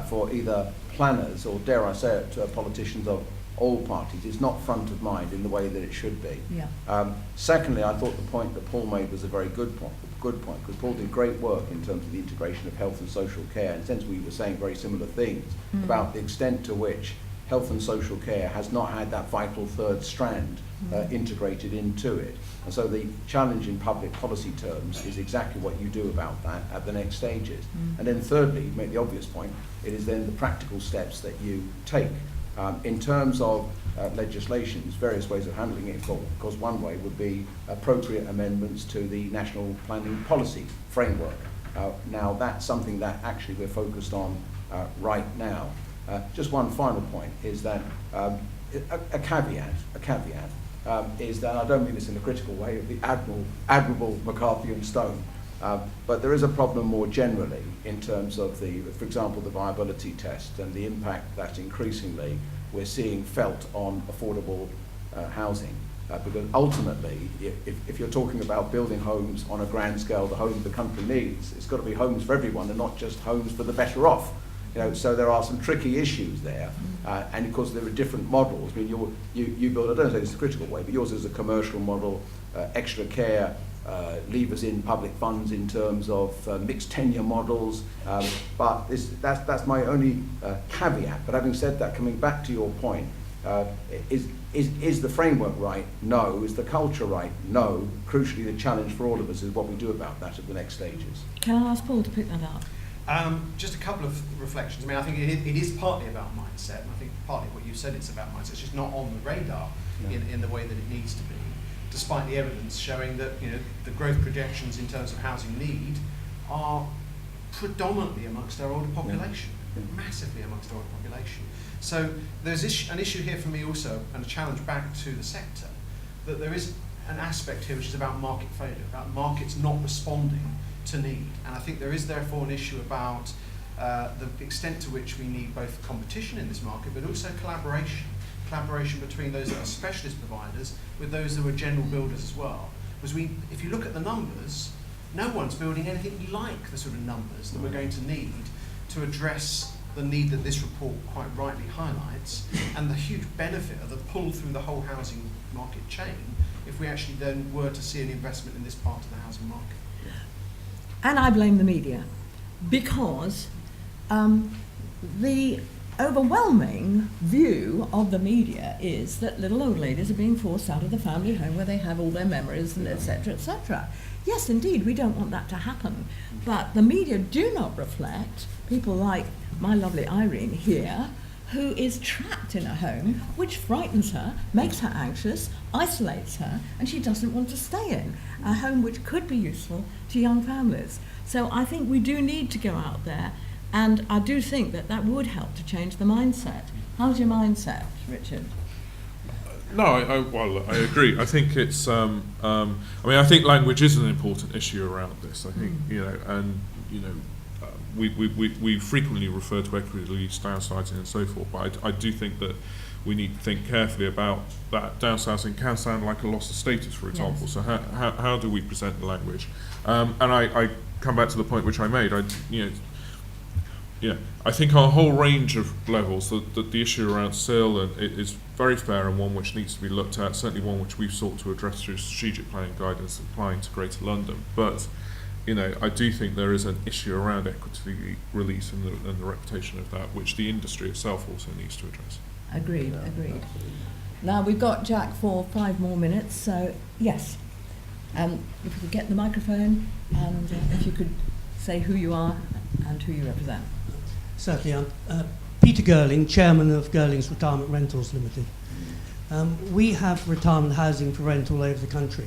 C: for either planners or, dare I say it, politicians of all parties. It's not front of mind in the way that it should be.
A: Yeah.
C: Secondly, I thought the point that Paul made was a very good point, because Paul did great work in terms of the integration of health and social care. In a sense, we were saying very similar things about the extent to which health and social care has not had that vital third strand integrated into it. And so the challenge in public policy terms is exactly what you do about that at the next stages. And then thirdly, you make the obvious point, it is then the practical steps that you take In terms of legislations, various ways of handling it, because one way would be appropriate amendments to the National Planning Policy Framework. Now, that's something that actually we're focused on right now. Just one final point is that a caveat is that, I don't mean this in a critical way, of the admirable McCarthy and Stone, but there is a problem more generally in terms of for example, the viability test and the impact that increasingly we're seeing felt on affordable housing. Because ultimately, if you're talking about building homes on a grand scale, the homes the country needs, it's got to be homes for everyone and not just homes for the better off. So there are some tricky issues there, and of course there are different models. I mean, you build, I don't say it's a critical way, but yours is a commercial model, extra care, levers in public funds in terms of mixed tenure models, but that's my only caveat. But having said that, coming back to your point, is the framework right? No. Is the culture right? No. Crucially, the challenge for all of us is what we do about that at the next stages.
A: Can I ask Paul to pick that up?
E: Just a couple of reflections. I mean, I think it is partly about mindset, and I think partly what you said, it's about mindset. It's just not on the radar in the way that it needs to be, despite the evidence showing that the growth projections in terms of housing need are predominantly amongst our older population, massively amongst our older population. So there's an issue here for me also, and a challenge back to the sector, that there is an aspect here which is about market failure, about markets not responding to need. And I think there is therefore an issue about the extent to which we need both competition in this market, but also collaboration between those that are specialist providers with those that are general builders as well. Because if you look at the numbers, no one's building anything like the sort of numbers that we're going to need to address the need that this report quite rightly highlights, and the huge benefit of the pull through the whole housing market chain if we actually then were to see an investment in this part of the housing market.
A: And I blame the media, because the overwhelming view of the media is that little old ladies are being forced out of the family home where they have all their memories and etc., etc. Yes, indeed, we don't want that to happen, but the media do not reflect people like my lovely Irene here, who is trapped in a home which frightens her, makes her anxious, isolates her, and she doesn't want to stay in a home which could be useful to young families. So I think we do need to go out there, and I do think that would help to change the mindset. How's your mindset, Richard?
D: No, I agree. I think it's. I think language is an important issue around this. I think we frequently refer to equity release, downsizing, and so forth. But I do think that we need to think carefully about that. Downsizing can sound like a loss of status, for example. Yes. So how do we present the language? And I come back to the point which I made. I think on a whole range of levels, that the issue around SIL is very fair, and one which needs to be looked at, certainly one which we've sought to address through strategic planning guidance applying to Greater London. But I do think there is an issue around equity release and the reputation of that, which the industry itself also needs to address.
A: Agreed. Now we've got Jack for 5 more minutes, so yes. If you could get the microphone, and if you could say who you are and who you represent.
G: Certainly. I'm Peter Girling, Chairman of Girling's Retirement Rentals Limited. We have retirement housing for rent all over the country,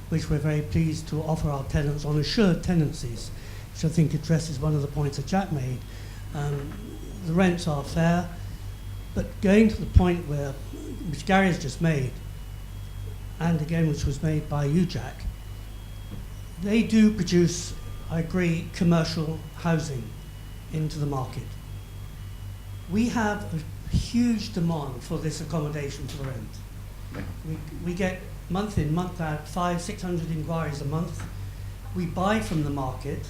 G: which we're very pleased to offer our tenants on assured tenancies, which I think addresses one of the points that Jack made. The rents are fair, but going to the point which Gary has just made, and again which was made by you, Jack, they do produce, I agree, commercial housing into the market. We have a huge demand for this accommodation for rent.
C: Yeah.
G: We get month in, month out, 500-600 inquiries a month. We buy from the market,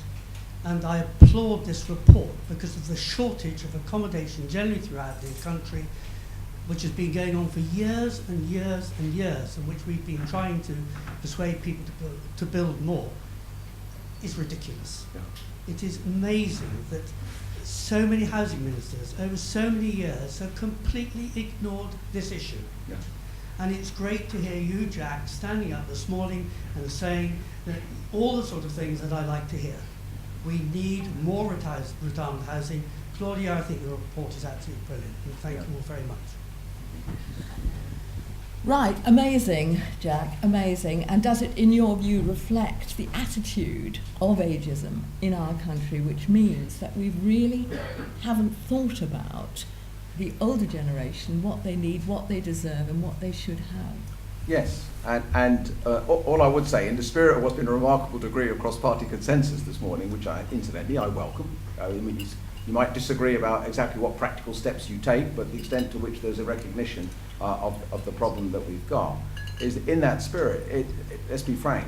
G: and I applaud this report because of the shortage of accommodation generally throughout the country, which has been going on for years and years and years, and which we've been trying to persuade people to build more, is ridiculous. Yeah. It is amazing that so many housing ministers over so many years have completely ignored this issue.
C: Yeah.
G: And it's great to hear you, Jack, standing up this morning and saying that all the sort of things that I like to hear. We need more retirement housing. Claudia, I think your report is absolutely brilliant, and thank you all very much.
A: Right, amazing, Jack, amazing. And does it, in your view, reflect the attitude of ageism in our country, which means that we really haven't thought about the older generation, what they need, what they deserve, and what they should have?
C: Yes, and all I would say, in the spirit of what's been a remarkable degree of cross-party consensus this morning, which incidentally I welcome. I mean, you might disagree about exactly what practical steps you take, but the extent to which there's a recognition of the problem that we've got is in that spirit. Let's be frank,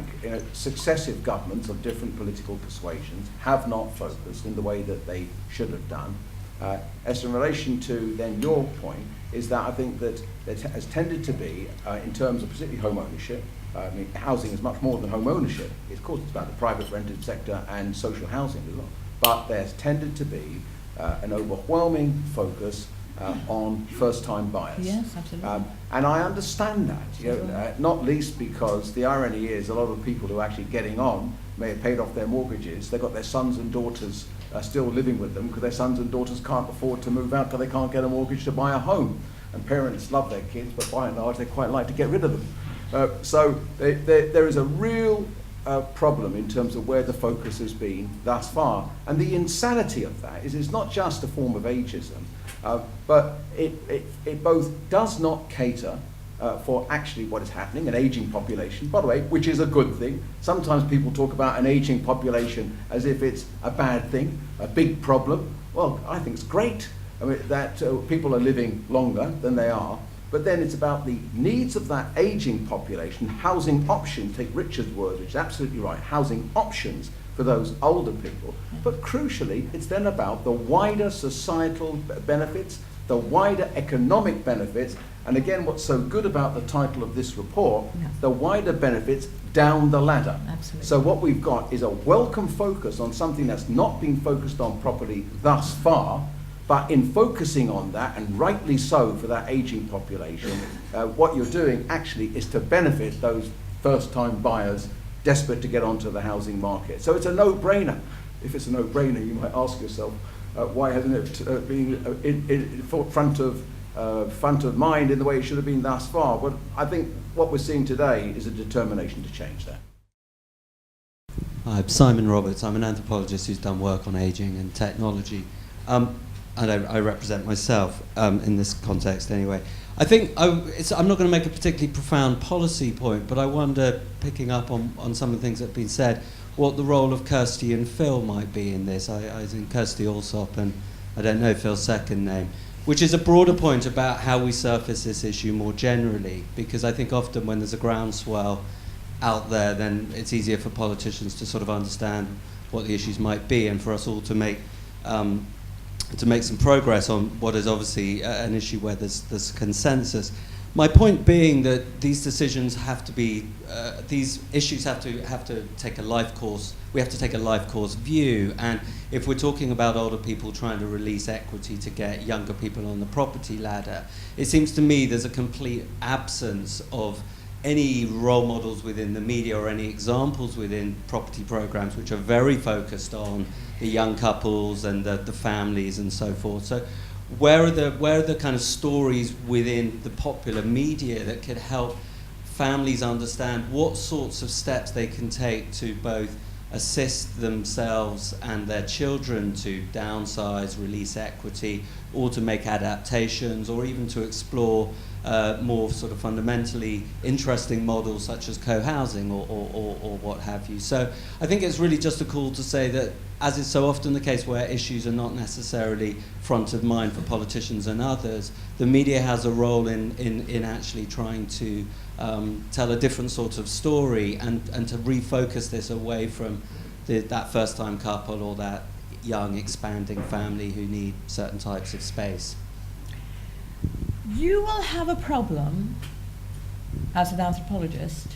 C: successive governments of different political persuasions have not focused in the way that they should have done. As in relation to then your point, is that I think that it has tended to be, in terms of particularly home ownership, I mean, housing is much more than home ownership. Of course, it's about the private rented sector and social housing as well. But there's tended to be an overwhelming focus on first-time buyers.
A: Yes, absolutely.
C: And I understand that, not least because the irony is a lot of people who are actually getting on may have paid off their mortgages. They've got their sons and daughters still living with them because their sons and daughters can't afford to move out because they can't get a mortgage to buy a home. And parents love their kids, but by and large they quite like to get rid of them. So there is a real problem in terms of where the focus has been thus far. And the insanity of that is it's not just a form of ageism, but it both does not cater for actually what is happening, an aging population, by the way, which is a good thing. Sometimes people talk about an aging population as if it's a bad thing, a big problem. Well, I think it's great. I mean, that people are living longer than they are, but then it's about the needs of that aging population, housing options, take Richard's word, which is absolutely right, housing options for those older people. But crucially, it's then about the wider societal benefits, the wider economic benefits, and again, what's so good about the title of this report, the wider benefits down the ladder.
A: Absolutely.
C: So what we've got is a welcome focus on something that's not been focused on properly thus far, but in focusing on that, and rightly so for that aging population, what you're doing actually is to benefit those first-time buyers desperate to get onto the housing market. So it's a no-brainer. If it's a no-brainer, you might ask yourself, why hasn't it been in front of mind in the way it should have been thus far? But I think what we're seeing today is a determination to change that.
H: I'm Simon Roberts. I'm an anthropologist who's done work on ageing and technology. And I represent myself in this context anyway. I think I'm not going to make a particularly profound policy point, but I wonder, picking up on some of the things that have been said, what the role of Kirsty and Phil might be in this. I think Kirsty Allsop and I don't know Phil's second name, which is a broader point about how we surface this issue more generally, because I think often when there's a groundswell out there, then it's easier for politicians to sort of understand what the issues might be and for us all to make some progress on what is obviously an issue where there's consensus. My point being that these decisions have to be, these issues have to take a life course. We have to take a life course view. And if we're talking about older people trying to release equity to get younger people on the property ladder, it seems to me there's a complete absence of any role models within the media or any examples within property programs which are very focused on the young couples and the families and so forth. So where are the kind of stories within the popular media that could help families understand what sorts of steps they can take to both assist themselves and their children to downsize, release equity, or to make adaptations, or even to explore more sort of fundamentally interesting models such as co-housing or what have you. So I think it's really just a call to say that, as is so often the case where issues are not necessarily front of mind for politicians and others, the media has a role in actually trying to tell a different sort of story and to refocus this away from that first-time couple or that young expanding family who need certain types of space.
A: You will have a problem, as an anthropologist,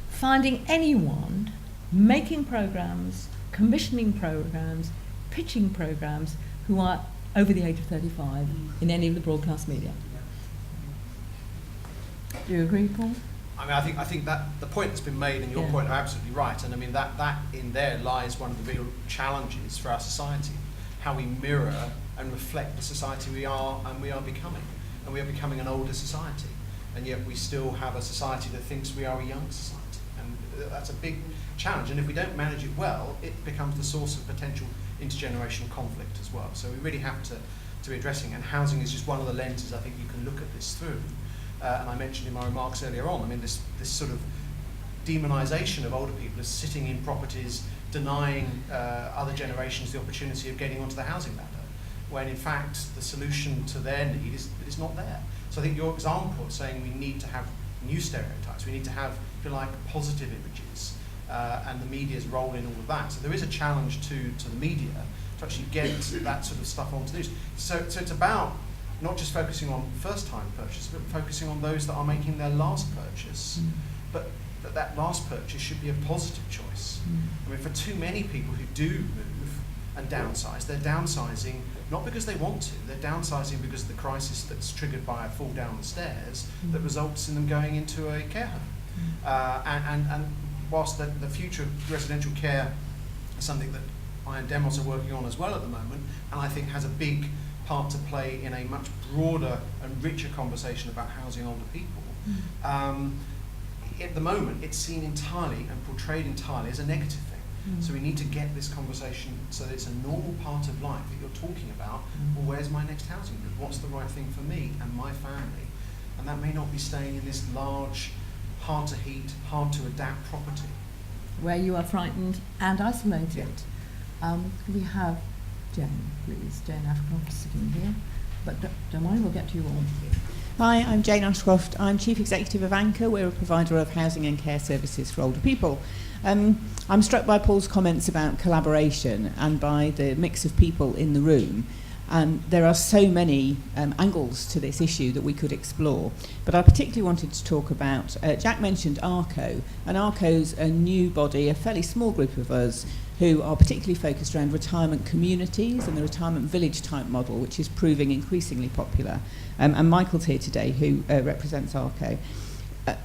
A: finding anyone making programs, commissioning programs, pitching programs who are over the age of 35 in any of the broadcast media. Do you agree, Paul?
E: I mean, I think that the point that's been made and your point are absolutely right. And I mean, that in there lies one of the real challenges for our society, how we mirror and reflect the society we are becoming. and we are becoming an older society. And yet we still have a society that thinks we are a young society. And that's a big challenge. And if we don't manage it well, it becomes the source of potential intergenerational conflict as well. So we really have to be addressing, and housing is just one of the lenses I think you can look at this through. And I mentioned in my remarks earlier on, I mean, this sort of demonisation of older people as sitting in properties, denying other generations the opportunity of getting onto the housing ladder, when in fact the solution to their need is not there. So I think your example of saying we need to have new stereotypes, we need to have, if you like, positive images, and the media's role in all of that. So there is a challenge to the media to actually get that sort of stuff onto the news. So it's about not just focusing on first-time purchase, but focusing on those that are making their last purchase. But that last purchase should be a positive choice. I mean, for too many people who do move and downsize, they're downsizing not because they want to, they're downsizing because of the crisis that's triggered by a fall down the stairs that results in them going into a care home. And whilst the future of residential care is something that I and Demos are working on as well at the moment, and I think has a big part to play in a much broader and richer conversation about housing older people. At the moment, it's seen entirely and portrayed entirely as a negative thing. So we need to get this conversation so that it's a normal part of life that you're talking about. Well, where's my next housing move? What's the right thing for me and my family? And that may not be staying in this large, hard to heat, hard to adapt property.
A: Where you are frightened and isolated. Can we have Jane, please? Jane Ashcroft sitting here. But don't worry, we'll get to you all.
I: Hi, I'm Jane Ashcroft. I'm Chief Executive of Anchor. We're a provider of housing and care services for older people. I'm struck by Paul's comments about collaboration and by the mix of people in the room. There are so many angles to this issue that we could explore. But I particularly wanted to talk about, Jack mentioned ARCO, and ARCO's a new body, a fairly small group of us, who are particularly focused around retirement communities and the retirement village type model, which is proving increasingly popular. And Michael's here today, who represents ARCO.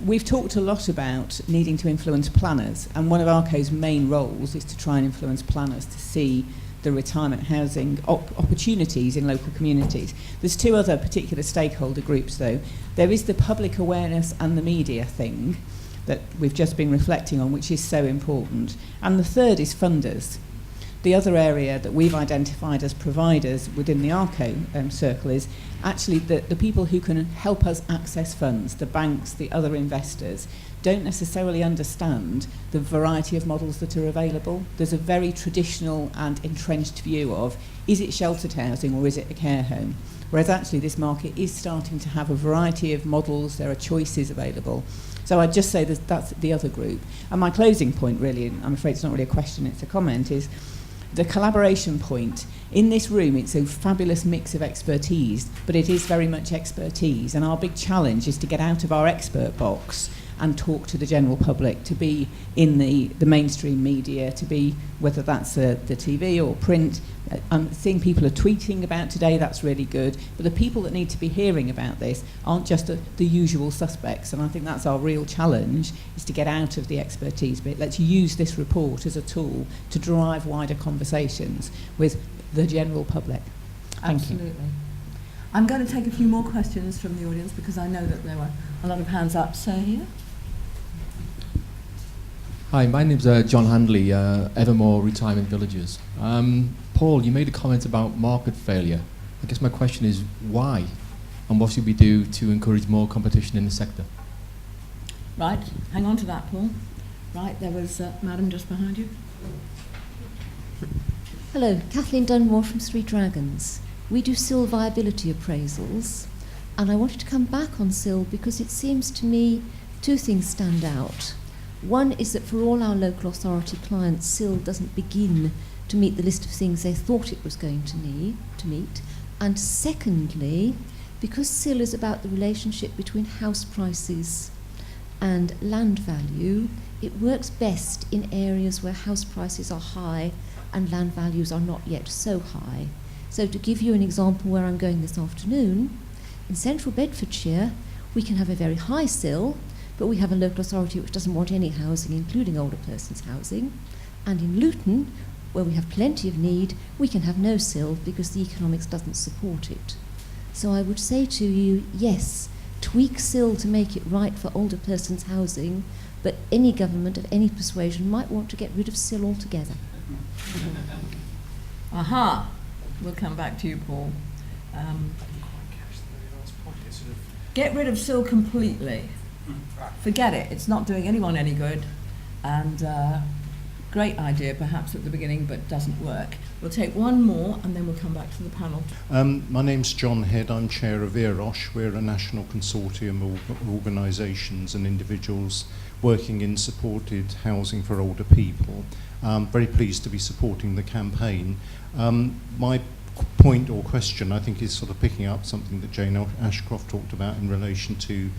I: We've talked a lot about needing to influence planners, and one of ARCO's main roles is to try and influence planners to see the retirement housing opportunities in local communities. There's two other particular stakeholder groups, though. There is the public awareness and the media thing that we've just been reflecting on, which is so important. And the third is funders. The other area that we've identified as providers within the ARCO circle is actually the people who can help us access funds, the banks, the other investors, don't necessarily understand the variety of models that are available. There's a very traditional and entrenched view of, is it sheltered housing or is it a care home? Whereas actually this market is starting to have a variety of models, there are choices available. So I'd just say that's the other group. And my closing point really, and I'm afraid it's not really a question, it's a comment, is the collaboration point. In this room, it's a fabulous mix of expertise, but it is very much expertise. And our big challenge is to get out of our expert box and talk to the general public, to be in the mainstream media, to be, whether that's the TV or print. I'm seeing people are tweeting about today, that's really good. But the people that need to be hearing about this aren't just the usual suspects. And I think that's our real challenge, is to get out of the expertise bit. Let's use this report as a tool to drive wider conversations with the general public. Thank you.
A: Absolutely. I'm going to take a few more questions from the audience because I know that there were a lot of hands up. Sir, here.
J: Hi, my name's John Handley, Evermore Retirement Villages. Paul, you made a comment about market failure. I guess my question is why, and what should we do to encourage more competition in the sector?
A: Right, hang on to that, Paul. Right, there was Madam just behind you.
K: Hello, Kathleen Dunmore from Three Dragons. We do SIL viability appraisals, and I wanted to come back on SIL because it seems to me two things stand out. One is that for all our local authority clients, SIL doesn't begin to meet the list of things they thought it was going to meet. And secondly, because SIL is about the relationship between house prices and land value, it works best in areas where house prices are high and land values are not yet so high. So to give you an example where I'm going this afternoon, in central Bedfordshire, we can have a very high SIL, but we have a local authority which doesn't want any housing, including older persons housing. And in Luton, where we have plenty of need, we can have no SIL because the economics doesn't support it. So I would say to you, yes, tweak SIL to make it right for older persons' housing, but any government of any persuasion might want to get rid of SIL altogether.
A: Aha! We'll come back to you, Paul. Get rid of SIL completely. Forget it. It's not doing anyone any good. And great idea, perhaps, at the beginning, but doesn't work. We'll take one more, and then we'll come back to the panel.
L: My name's John Head. I'm chair of EROSH. We're a national consortium of organisations and individuals working in supported housing for older people. Very pleased to be supporting the campaign. My point or question, I think, is sort of picking up something that Jane Ashcroft talked about in relation to,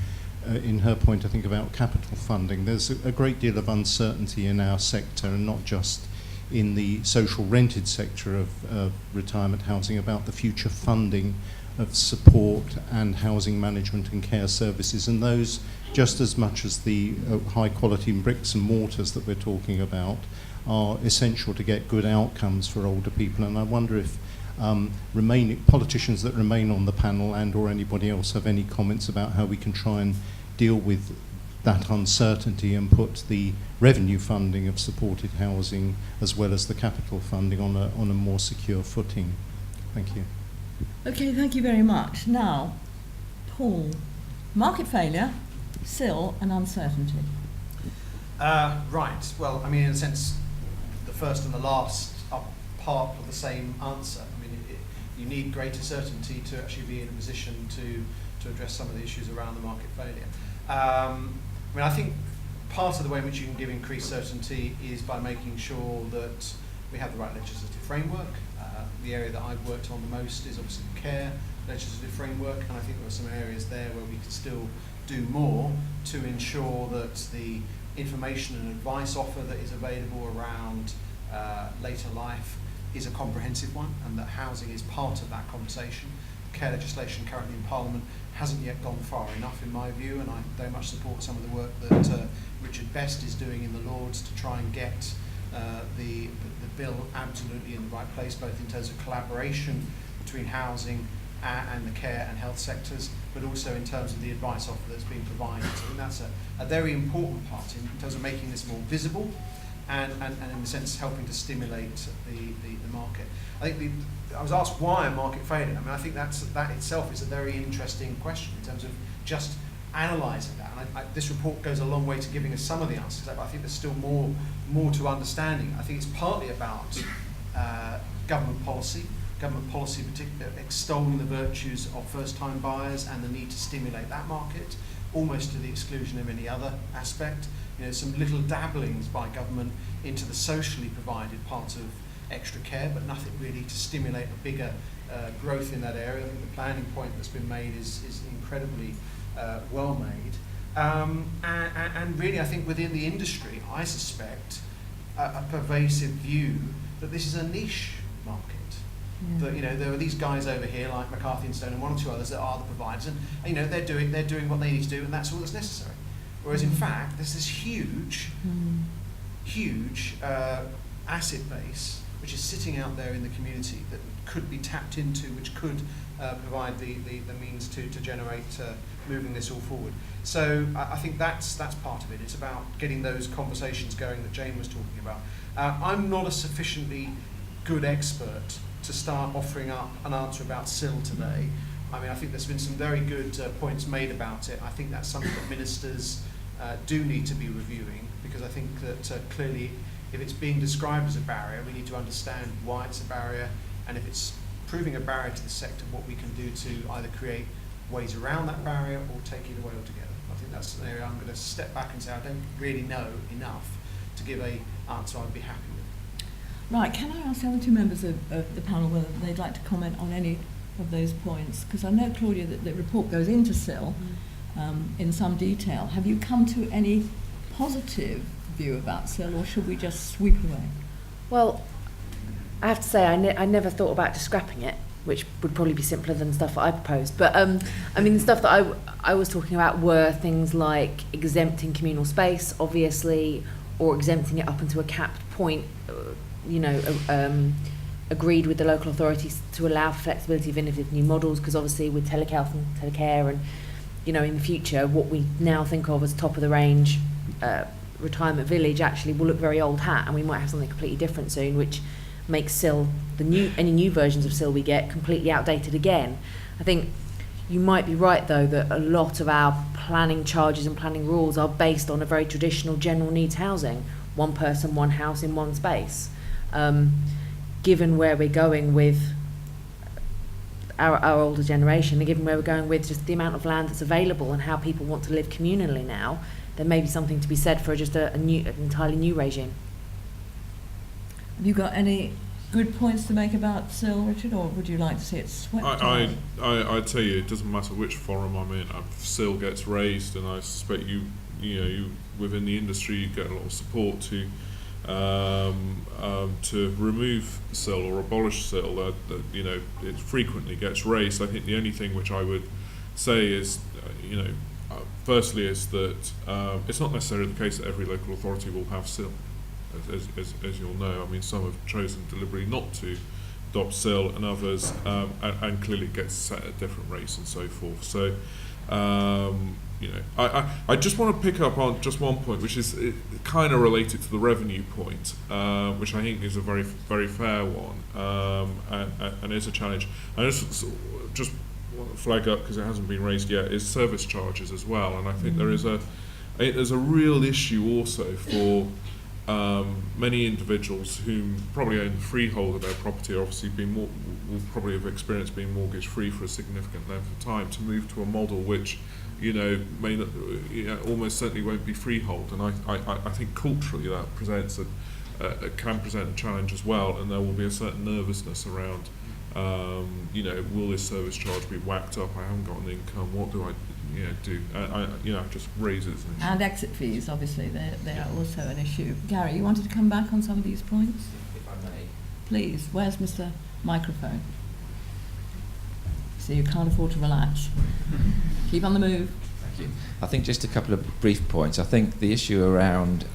L: in her point, I think, about capital funding. There's a great deal of uncertainty in our sector, and not just in the social rented sector of retirement housing, about the future funding of support and housing management and care services, and those, just as much as the high quality bricks and mortars that we're talking about, are essential to get good outcomes for older people. And I wonder if politicians that remain on the panel and or anybody else have any comments about how we can try and deal with that uncertainty and put the revenue funding of supported housing as well as the capital funding on a more secure footing. Thank you.
A: Okay, thank you very much. Now, Paul, market failure, SIL and uncertainty.
E: Right. Well, I mean, in a sense, the first and the last are part of the same answer. I mean, you need greater certainty to actually be in a position to address some of the issues around the market failure. I mean, I think part of the way in which you can give increased certainty is by making sure that we have the right legislative framework. The area that I've worked on the most is obviously the care legislative framework, and I think there are some areas there where we could still do more to ensure that the information and advice offer that is available around later life is a comprehensive one, and that housing is part of that conversation. Care legislation currently in Parliament hasn't yet gone far enough, in my view, and I very much support some of the work that Richard Best is doing in the Lords to try and get the bill absolutely in the right place, both in terms of collaboration between housing and the care and health sectors, but also in terms of the advice offer that's being provided. So I think that's a very important part in terms of making this more visible and in a sense helping to stimulate the market. I think I was asked why a market failure. I mean, I think that itself is a very interesting question in terms of just analysing that. And this report goes a long way to giving us some of the answers, but I think there's still more to understanding. I think it's partly about government policy particularly extolling the virtues of first-time buyers and the need to stimulate that market, almost to the exclusion of any other aspect. You know, some little dabblings by government into the socially provided part of extra care, but nothing really to stimulate a bigger growth in that area. I think the planning point that's been made is incredibly well made. And really, I think within the industry, I suspect a pervasive view that this is a niche market. Yeah. That, you know, there are these guys over here like McCarthy and Stone and one or two others that are the providers, and you know they're doing what they need to do, and that's all that's necessary. Whereas in fact, there's this huge asset base which is sitting out there in the community that could be tapped into, which could provide the means to generate moving this all forward. So I think that's part of it. It's about getting those conversations going that Jane was talking about. I'm not a sufficiently good expert to start offering up an answer about SIL today. I mean, I think there's been some very good points made about it. I think that's something that ministers do need to be reviewing, because I think that clearly if it's being described as a barrier, we need to understand why it's a barrier, and if it's proving a barrier to the sector, what we can do to either create ways around that barrier or take it away altogether. I think that's an area I'm going to step back and say I don't really know enough to give an answer I'd be happy with.
A: Right, can I ask the other two members of the panel whether they'd like to comment on any of those points? Because I know, Claudia, that the report goes into SIL in some detail. Have you come to any positive view about SIL, or should we just sweep away?
B: Well, I have to say I never thought about just scrapping it, which would probably be simpler than stuff that I proposed. But I mean, the stuff that I was talking about were things like exempting communal space, obviously, or exempting it up into a capped point, agreed with the local authorities to allow for flexibility of innovative new models, because obviously with telehealth and telecare and, you know, in the future, what we now think of as top of the range retirement village actually will look very old hat, and we might have something completely different soon, which makes SIL, any new versions of SIL we get, completely outdated again. I think you might be right, though, that a lot of our planning charges and planning rules are based on a very traditional general needs housing, one person, one house in one space. Given where we're going with our older generation, and given where we're going with just the amount of land that's available and how people want to live communally now, there may be something to be said for just an entirely new regime.
A: Have you got any good points to make about SIL, Richard, or would you like to see it swept away?
D: I tell you, it doesn't matter which forum I'm in. SIL gets raised, and I suspect you within the industry, you get a lot of support to remove SIL or abolish SIL. That it frequently gets raised. I think the only thing which I would say is, firstly, is that it's not necessarily the case that every local authority will have SIL. As you'll know, I mean, some have chosen deliberately not to adopt SIL, and others, and clearly it gets set at different rates and so forth. So, I just want to pick up on just one point, which is kind of related to the revenue point, which I think is a very, very fair one, and is a challenge. And just want to flag up, because it hasn't been raised yet, is service charges as well. And I think there's a real issue also for many individuals who probably own the freehold of their property, are obviously will probably have experienced being mortgage free for a significant length of time, to move to a model which may not, almost certainly won't be freehold. And I think culturally that presents can present a challenge as well, and there will be a certain nervousness around will this service charge be whacked up? I haven't got an income. What do I do? I just raise it as an issue.
A: And exit fees, obviously, they are also an issue. Gary, you wanted to come back on some of these points?
F: If I may.
A: Please, where's Mr. Microphone? So you can't afford to relax. Keep on the move.
F: Thank you. I think just a couple of brief points. I think the issue around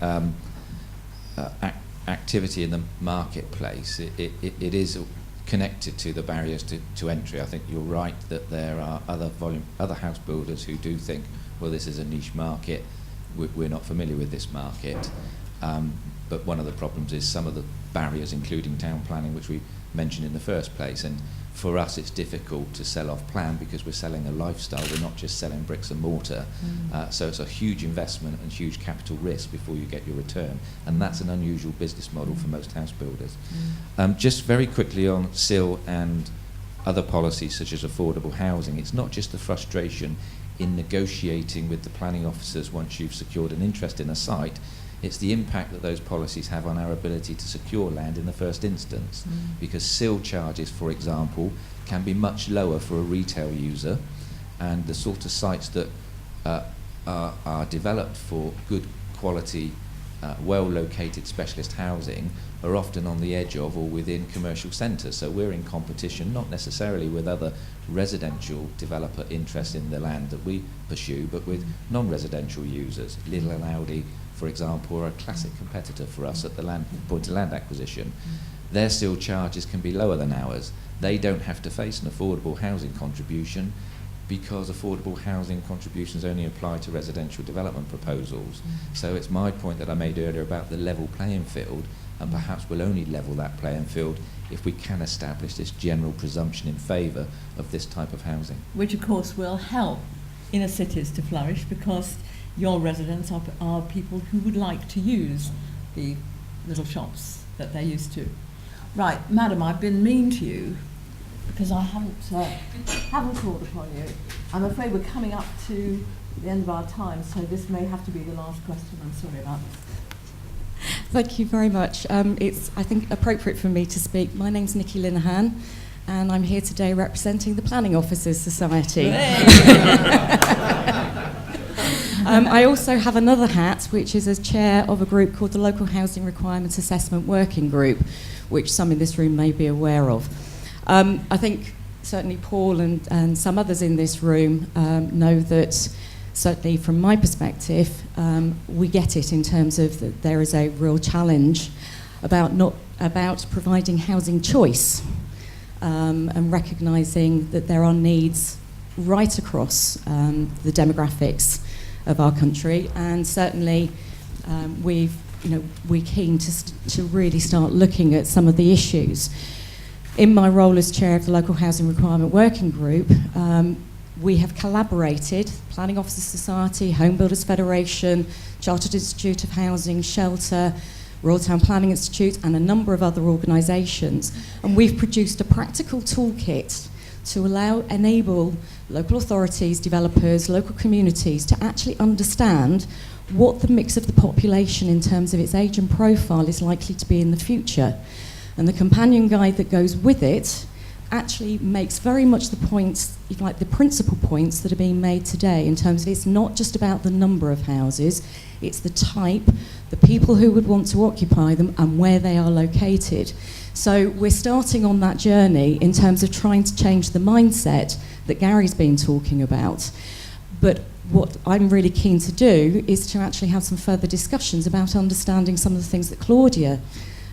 F: activity in the marketplace, it is connected to the barriers to entry. I think you're right that there are other house builders who do think, well, this is a niche market, we're not familiar with this market. But one of the problems is some of the barriers, including town planning, which we mentioned in the first place. And for us, it's difficult to sell off plan because we're selling a lifestyle. We're not just selling bricks and mortar. So it's a huge investment and huge capital risk before you get your return. And that's an unusual business model for most house builders. Just very quickly on SIL and other policies such as affordable housing, it's not just the frustration in negotiating with the planning officers once you've secured an interest in a site. It's the impact that those policies have on our ability to secure land in the first instance. Because SIL charges, for example, can be much lower for a retail user, and the sort of sites that are developed for good quality, well-located specialist housing are often on the edge of or within commercial centres. So we're in competition, not necessarily with other residential developer interests in the land that we pursue, but with non-residential users. Lidl and Aldi, for example, are a classic competitor for us at the point of land acquisition. Their SIL charges can be lower than ours. They don't have to face an affordable housing contribution because affordable housing contributions only apply to residential development proposals. So it's my point that I made earlier about the level playing field, and perhaps we'll only level that playing field if we can establish this general presumption in favour of this type of housing.
A: Which, of course, will help inner cities to flourish, because your residents are people who would like to use the little shops that they're used to. Right, madam, I've been mean to you because I haven't called upon you. I'm afraid we're coming up to the end of our time, so this may have to be the last question. I'm sorry about this.
M: Thank you very much. It's, I think, appropriate for me to speak. My name's Nikki Linehan, and I'm here today representing the Planning Officers Society. I also have another hat, which is as chair of a group called the Local Housing Requirements Assessment Working Group, which some in this room may be aware of. I think certainly Paul and some others in this room know that, certainly from my perspective, we get it in terms of that there is a real challenge about not about providing housing choice and recognising that there are needs right across the demographics of our country, and certainly we're keen to really start looking at some of the issues. In my role as chair of the Local Housing Requirement Working Group, we have collaborated, Planning Officers Society, Home Builders Federation, Chartered Institute of Housing, Shelter, Royal Town Planning Institute, and a number of other organisations. And we've produced a practical toolkit to enable local authorities, developers, local communities to actually understand what the mix of the population in terms of its age and profile is likely to be in the future. And the companion guide that goes with it actually makes very much the points, like the principal points that are being made today, in terms of it's not just about the number of houses, it's the type, the people who would want to occupy them, and where they are located. So we're starting on that journey in terms of trying to change the mindset that Gary's been talking about. But what I'm really keen to do is to actually have some further discussions about understanding some of the things that Claudia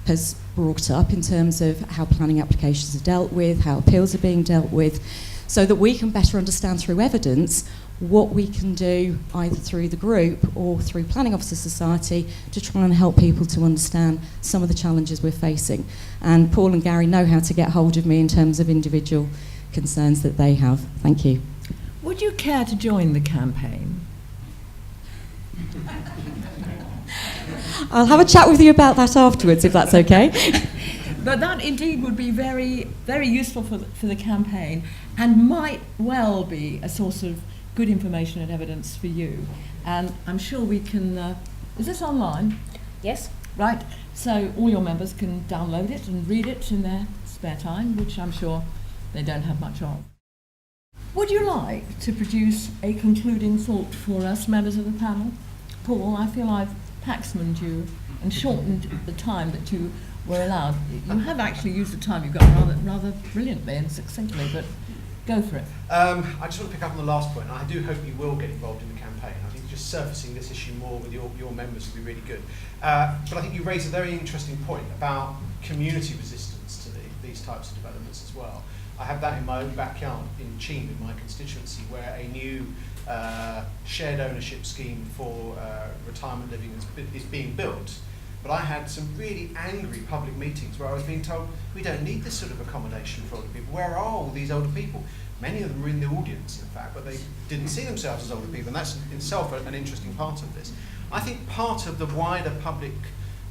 M: has brought up in terms of how planning applications are dealt with, how appeals are being dealt with, so that we can better understand through evidence what we can do either through the group or through Planning Officers Society to try and help people to understand some of the challenges we're facing. And Paul and Gary know how to get hold of me in terms of individual concerns that they have. Thank you.
A: Would you care to join the campaign?
M: I'll have a chat with you about that afterwards, if that's okay.
A: But that indeed would be very, very useful for the campaign, and might well be a source of good information and evidence for you. And I'm sure we can... is this online?
B: Yes.
A: Right. So all your members can download it and read it in their spare time, which I'm sure they don't have much of. Would you like to produce a concluding thought for us, members of the panel? Paul, I feel I've Paxmaned you and shortened the time that you were allowed. You have actually used the time you've got rather brilliantly and succinctly, but go for it.
E: I just want to pick up on the last point. I do hope you will get involved in the campaign. I think just surfacing this issue more with your members would be really good. But I think you raise a very interesting point about community resistance to these types of developments as well. I have that in my own backyard in Cheam, in my constituency, where a new shared ownership scheme for retirement living is being built. But I had some really angry public meetings where I was being told, we don't need this sort of accommodation for older people. Where are all these older people? Many of them were in the audience, in fact, but they didn't see themselves as older people, and that's in itself an interesting part of this. I think part of the wider public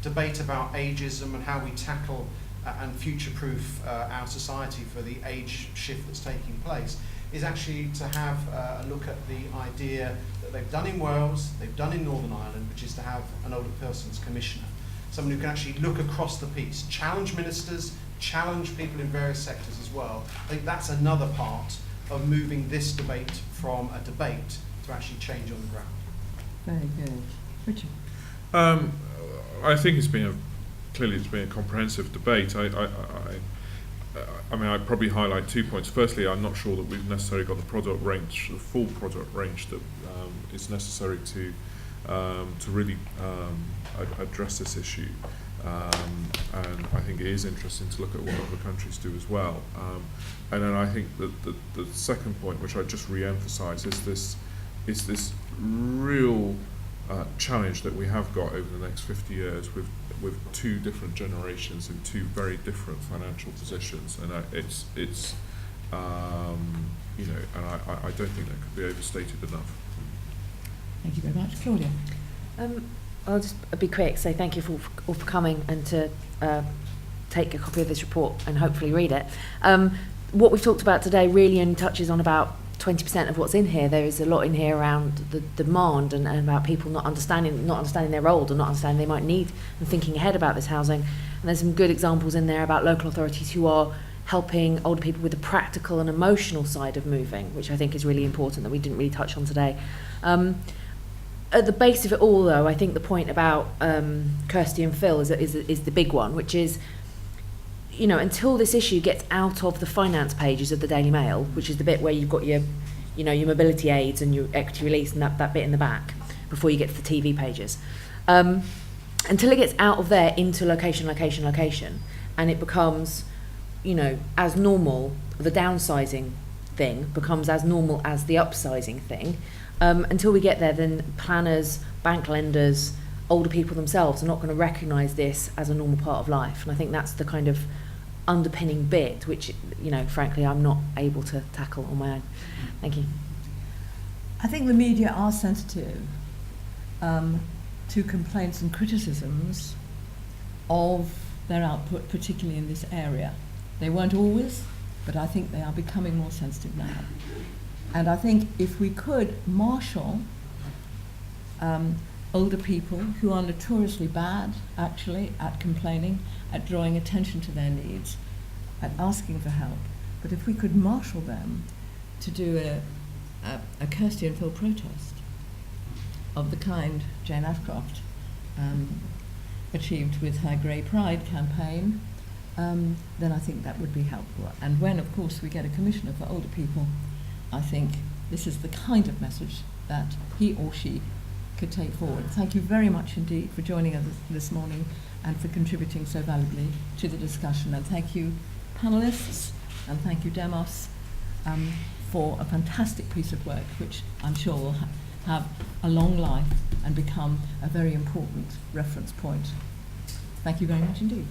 E: debate about ageism and how we tackle and future-proof our society for the age shift that's taking place is actually to have a look at the idea that they've done in Wales, they've done in Northern Ireland, which is to have an older person's commissioner, someone who can actually look across the piece, challenge ministers, challenge people in various sectors as well. I think that's another part of moving this debate from a debate to actually change on the ground.
A: Very good. Richard?
D: I think it's been a comprehensive debate. I mean, I'd probably highlight 2 points. Firstly, I'm not sure that we've necessarily got the product range, the full product range that is necessary to really address this issue. And I think it is interesting to look at what other countries do as well. And then I think that the second point, which I just re-emphasise, is this real challenge that we have got over the next 50 years with two different generations in two very different financial positions, and it's you know, and I don't think that could be overstated enough.
A: Thank you very much, Claudia.
B: I'll just be quick. Say thank you all for coming and to take a copy of this report and hopefully read it. What we've talked about today really only touches on about 20% of what's in here. There is a lot in here around the demand and about people not understanding their role or not understanding they might need and thinking ahead about this housing. And there's some good examples in there about local authorities who are helping older people with the practical and emotional side of moving, which I think is really important that we didn't really touch on today. At the base of it all, though, I think the point about Kirsty and Phil is the big one, which is, you know, until this issue gets out of the finance pages of the Daily Mail, which is the bit where you've got your mobility aids and your equity release and that bit in the back before you get to the TV pages, until it gets out of there into location, and it becomes, you know, as normal, the downsizing thing becomes as normal as the upsizing thing. Until we get there, then planners, bank lenders, older people themselves are not going to recognise this as a normal part of life. And I think that's the kind of underpinning bit which, you know, frankly, I'm not able to tackle on my own. Thank you.
A: I think the media are sensitive to complaints and criticisms of their output, particularly in this area. They weren't always, but I think they are becoming more sensitive now. And I think if we could marshal older people who are notoriously bad, actually, at complaining, at drawing attention to their needs, at asking for help, but if we could marshal them to do a Kirsty and Phil protest of the kind Jane Ashcroft achieved with her Grey Pride campaign, then I think that would be helpful. And when, of course, we get a commissioner for older people, I think this is the kind of message that he or she could take forward. Thank you very much indeed for joining us this morning and for contributing so valuably to the discussion. And thank you, panelists, and thank you, Demos, for a fantastic piece of work, which I'm sure will have a long life and become a very important reference point. Thank you very much indeed.